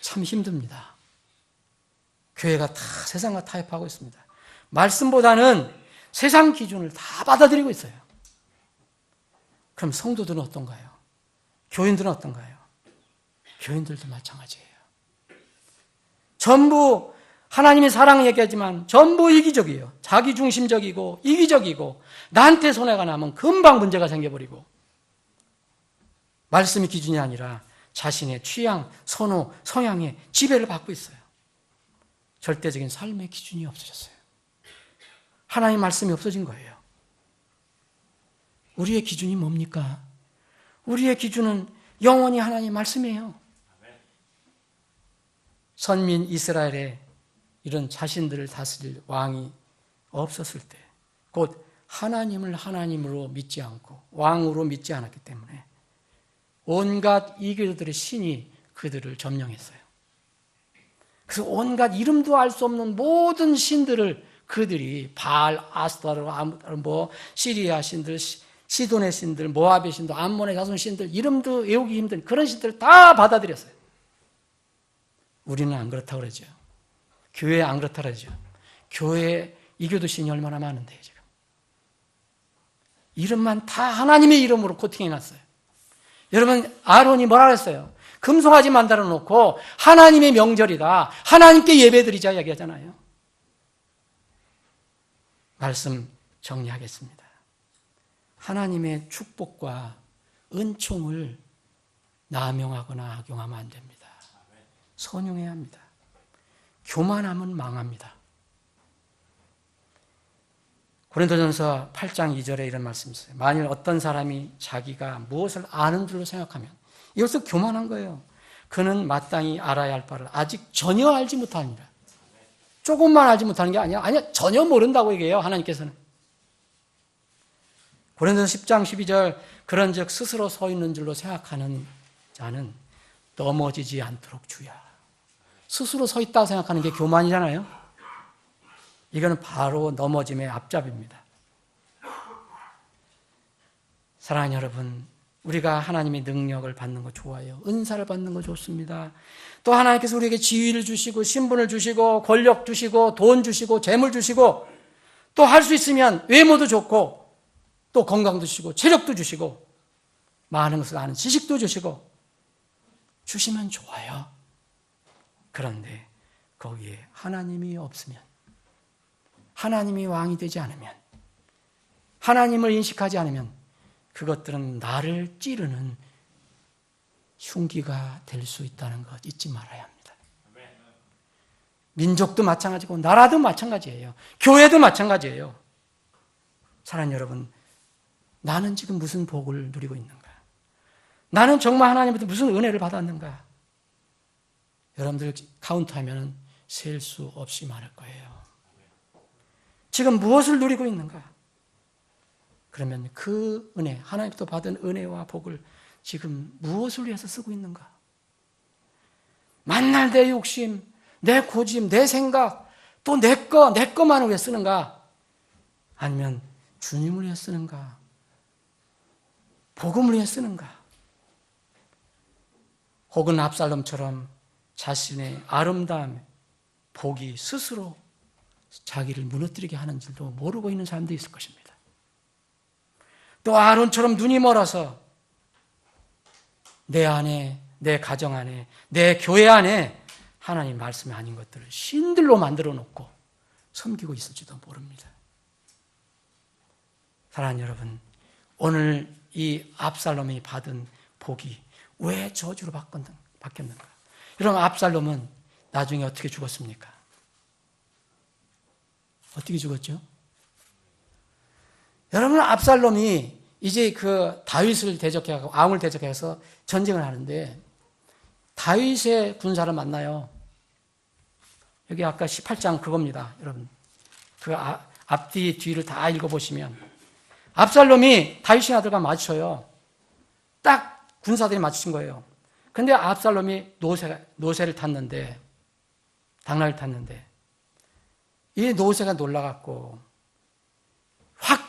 참 힘듭니다. 교회가 다 세상과 타협하고 있습니다. 말씀보다는 세상 기준을 다 받아들이고 있어요. 그럼 성도들은 어떤가요? 교인들은 어떤가요? 교인들도 마찬가지예요. 전부 하나님의 사랑 얘기하지만 전부 이기적이에요. 자기중심적이고 이기적이고 나한테 손해가 나면 금방 문제가 생겨버리고 말씀이 기준이 아니라 자신의 취향, 선호, 성향에 지배를 받고 있어요. 절대적인 삶의 기준이 없어졌어요. 하나님의 말씀이 없어진 거예요. 우리의 기준이 뭡니까? 우리의 기준은 영원히 하나님의 말씀이에요. 선민 이스라엘의 이런 자신들을 다스릴 왕이 없었을 때, 곧 하나님을 하나님으로 믿지 않고 왕으로 믿지 않았기 때문에 온갖 이교도들의 신이 그들을 점령했어요. 그래서 온갖 이름도 알 수 없는 모든 신들을 그들이 바알, 아스타르, 시리아 신들, 시돈의 신들, 모압의 신들, 암몬의 자손 신들, 이름도 외우기 힘든 그런 신들을 다 받아들였어요. 우리는 안 그렇다고 그러죠. 교회 안 그렇다고 그러죠. 교회 이교도 신이 얼마나 많은데요, 지금. 이름만 다 하나님의 이름으로 코팅해놨어요. 여러분, 아론이 뭐라 그랬어요? 금송아지 만들어 놓고 하나님의 명절이다, 하나님께 예배드리자 이야기하잖아요. 말씀 정리하겠습니다. 하나님의 축복과 은총을 남용하거나 악용하면 안 됩니다. 선용해야 합니다. 교만하면 망합니다. 고린도전서 8장 2절에 이런 말씀이 있어요. 만일 어떤 사람이 자기가 무엇을 아는 줄로 생각하면 이것은 교만한 거예요. 그는 마땅히 알아야 할 바를 아직 전혀 알지 못합니다. 조금만 알지 못하는 게 아니야 전혀 모른다고 얘기해요. 하나님께서는. 고린도전서 10장 12절 그런즉 스스로 서 있는 줄로 생각하는 자는 넘어지지 않도록 주의하라. 스스로 서 있다고 생각하는 게 교만이잖아요. 이거는 바로 넘어짐의 앞잡입니다. 사랑하는 여러분, 우리가 하나님의 능력을 받는 거 좋아요. 은사를 받는 거 좋습니다. 또 하나님께서 우리에게 지위를 주시고 신분을 주시고 권력 주시고 돈 주시고 재물 주시고 또 할 수 있으면 외모도 좋고 또 건강도 주시고 체력도 주시고 많은 것을 아는 지식도 주시고 주시면 좋아요. 그런데 거기에 하나님이 없으면, 하나님이 왕이 되지 않으면, 하나님을 인식하지 않으면 그것들은 나를 찌르는 흉기가 될 수 있다는 것 잊지 말아야 합니다. 민족도 마찬가지고 나라도 마찬가지예요. 교회도 마찬가지예요. 사랑하는 여러분, 나는 지금 무슨 복을 누리고 있는가? 나는 정말 하나님부터 무슨 은혜를 받았는가? 여러분들 카운트하면 셀 수 없이 많을 거예요. 지금 무엇을 누리고 있는가? 그러면 그 은혜, 하나님부터 받은 은혜와 복을 지금 무엇을 위해서 쓰고 있는가? 만날 내 욕심, 내 고집, 내 생각, 또 내 것만을 위해 쓰는가? 아니면 주님을 위해 쓰는가? 복음을 위해 쓰는가? 혹은 압살롬처럼 자신의 아름다움, 복이 스스로 자기를 무너뜨리게 하는 줄도 모르고 있는 사람도 있을 것입니다. 또 아론처럼 눈이 멀어서 내 안에, 내 가정 안에, 내 교회 안에 하나님 말씀이 아닌 것들을 신들로 만들어 놓고 섬기고 있을지도 모릅니다. 사랑하는 여러분, 오늘 이 압살롬이 받은 복이 왜 저주로 바뀌었는가? 여러분, 압살롬은 나중에 어떻게 죽었습니까? 어떻게 죽었죠? 여러분, 압살롬이 이제 그 다윗을 대적해서, 왕을 대적해서 전쟁을 하는데 다윗의 군사를 만나요. 여기 아까 18장 그겁니다, 여러분. 그 앞뒤 뒤를 다 읽어보시면 압살롬이 다윗의 아들과 마주쳐요. 딱 군사들이 마주친 거예요. 근데 압살롬이 노새를 탔는데, 당나귀를 탔는데, 이 노새가 놀라갖고 확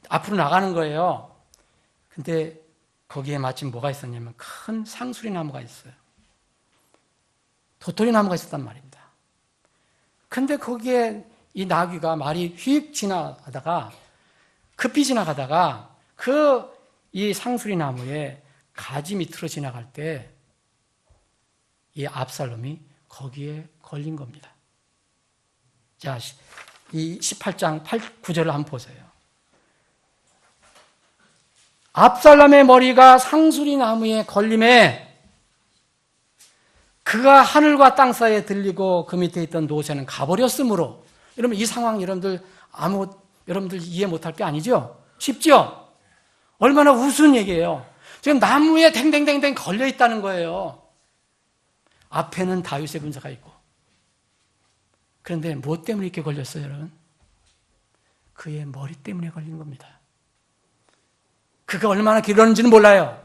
앞으로 나가는 거예요. 근데 거기에 마침 뭐가 있었냐면 큰 상수리 나무가 있어요. 도토리 나무가 있었단 말입니다. 근데 거기에 이 나귀가 말이 휙 지나가다가, 급히 지나가다가 이 상수리 나무에 가지 밑으로 지나갈 때 이 압살롬이 거기에 걸린 겁니다. 자, 이 18장 9절을 한번 보세요. 압살롬의 머리가 상수리 나무에 걸림에 그가 하늘과 땅 사이에 들리고 그 밑에 있던 노새는 가버렸으므로. 여러분, 이 상황 여러분들 이해 못할 게 아니죠? 쉽죠? 얼마나 우스운 얘기예요. 지금 나무에 댕댕댕댕 걸려 있다는 거예요. 앞에는 다윗의 군사가 있고. 그런데 뭐 때문에 이렇게 걸렸어요, 여러분? 그의 머리 때문에 걸린 겁니다. 그가 얼마나 길었는지는 몰라요.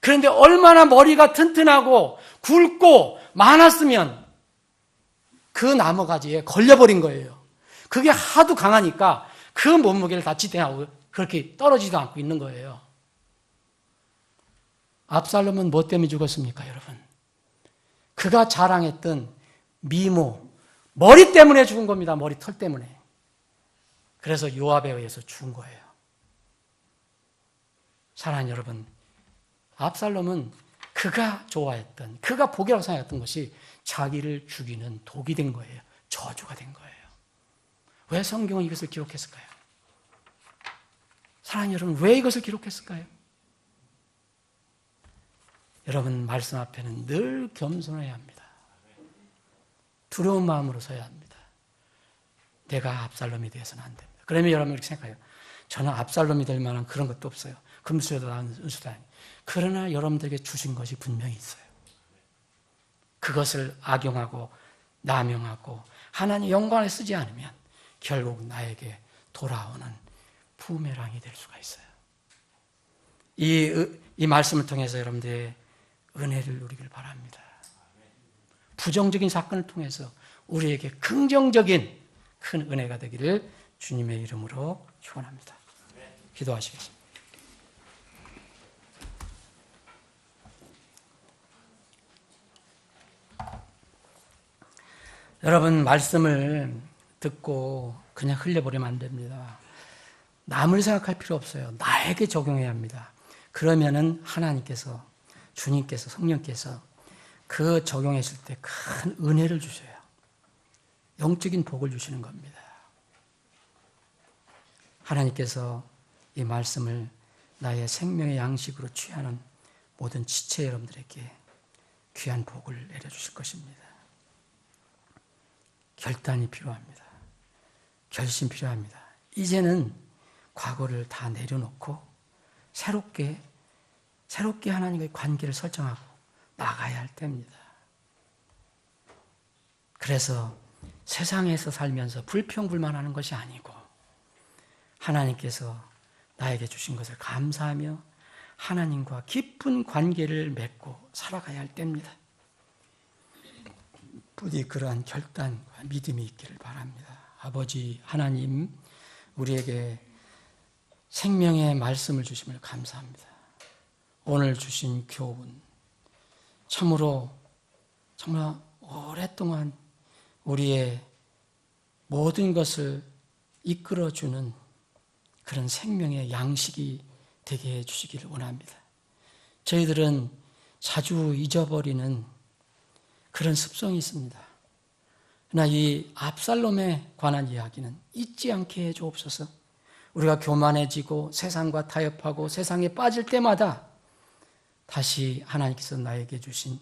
그런데 얼마나 머리가 튼튼하고 굵고 많았으면 그 나무가지에 걸려버린 거예요. 그게 하도 강하니까 그 몸무게를 다 지탱하고 그렇게 떨어지지도 않고 있는 거예요. 압살롬은 뭐 때문에 죽었습니까, 여러분? 그가 자랑했던 미모, 머리 때문에 죽은 겁니다. 머리털 때문에. 그래서 요압에 의해서 죽은 거예요. 사랑하는 여러분, 압살롬은 그가 좋아했던, 그가 복이라고 생각했던 것이 자기를 죽이는 독이 된 거예요. 저주가 된 거예요. 왜 성경은 이것을 기록했을까요? 사랑하는 여러분, 왜 이것을 기록했을까요? 여러분, 말씀 앞에는 늘 겸손해야 합니다. 두려운 마음으로 서야 합니다. 내가 압살롬이 되어서는 안 됩니다. 그러면 여러분 이렇게 생각해요. 저는 압살롬이 될 만한 그런 것도 없어요. 금수저도 은수도 아니에요. 그러나 여러분들에게 주신 것이 분명히 있어요. 그것을 악용하고 남용하고 하나님 영광에 쓰지 않으면 결국 나에게 돌아오는 부메랑이 될 수가 있어요. 이 말씀을 통해서 여러분들의 은혜를 누리길 바랍니다. 부정적인 사건을 통해서 우리에게 긍정적인 큰 은혜가 되기를 주님의 이름으로 축원합니다. 기도하시겠습니다. 여러분, 말씀을 듣고 그냥 흘려버리면 안 됩니다. 남을 생각할 필요 없어요. 나에게 적용해야 합니다. 그러면은 하나님께서, 주님께서, 성령께서 그 적용했을 때 큰 은혜를 주셔요. 영적인 복을 주시는 겁니다. 하나님께서 이 말씀을 나의 생명의 양식으로 취하는 모든 지체 여러분들에게 귀한 복을 내려주실 것입니다. 결단이 필요합니다. 결심 필요합니다. 이제는 과거를 다 내려놓고 새롭게 하나님과의 관계를 설정하고 나가야 할 때입니다. 그래서 세상에서 살면서 불평불만하는 것이 아니고 하나님께서 나에게 주신 것을 감사하며 하나님과 깊은 관계를 맺고 살아가야 할 때입니다. 부디 그러한 결단과 믿음이 있기를 바랍니다. 아버지 하나님, 우리에게 생명의 말씀을 주심을 감사합니다. 오늘 주신 교훈, 참으로 정말 오랫동안 우리의 모든 것을 이끌어주는 그런 생명의 양식이 되게 해주시기를 원합니다. 저희들은 자주 잊어버리는 그런 습성이 있습니다. 그러나 이 압살롬에 관한 이야기는 잊지 않게 해주옵소서. 우리가 교만해지고 세상과 타협하고 세상에 빠질 때마다 다시 하나님께서 나에게 주신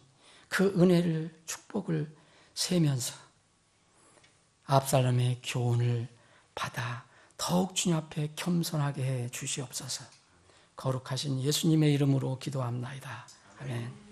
그 은혜를, 축복을 세면서 압살롬의 교훈을 받아 더욱 주님 앞에 겸손하게 해 주시옵소서. 거룩하신 예수님의 이름으로 기도합나이다. 아멘.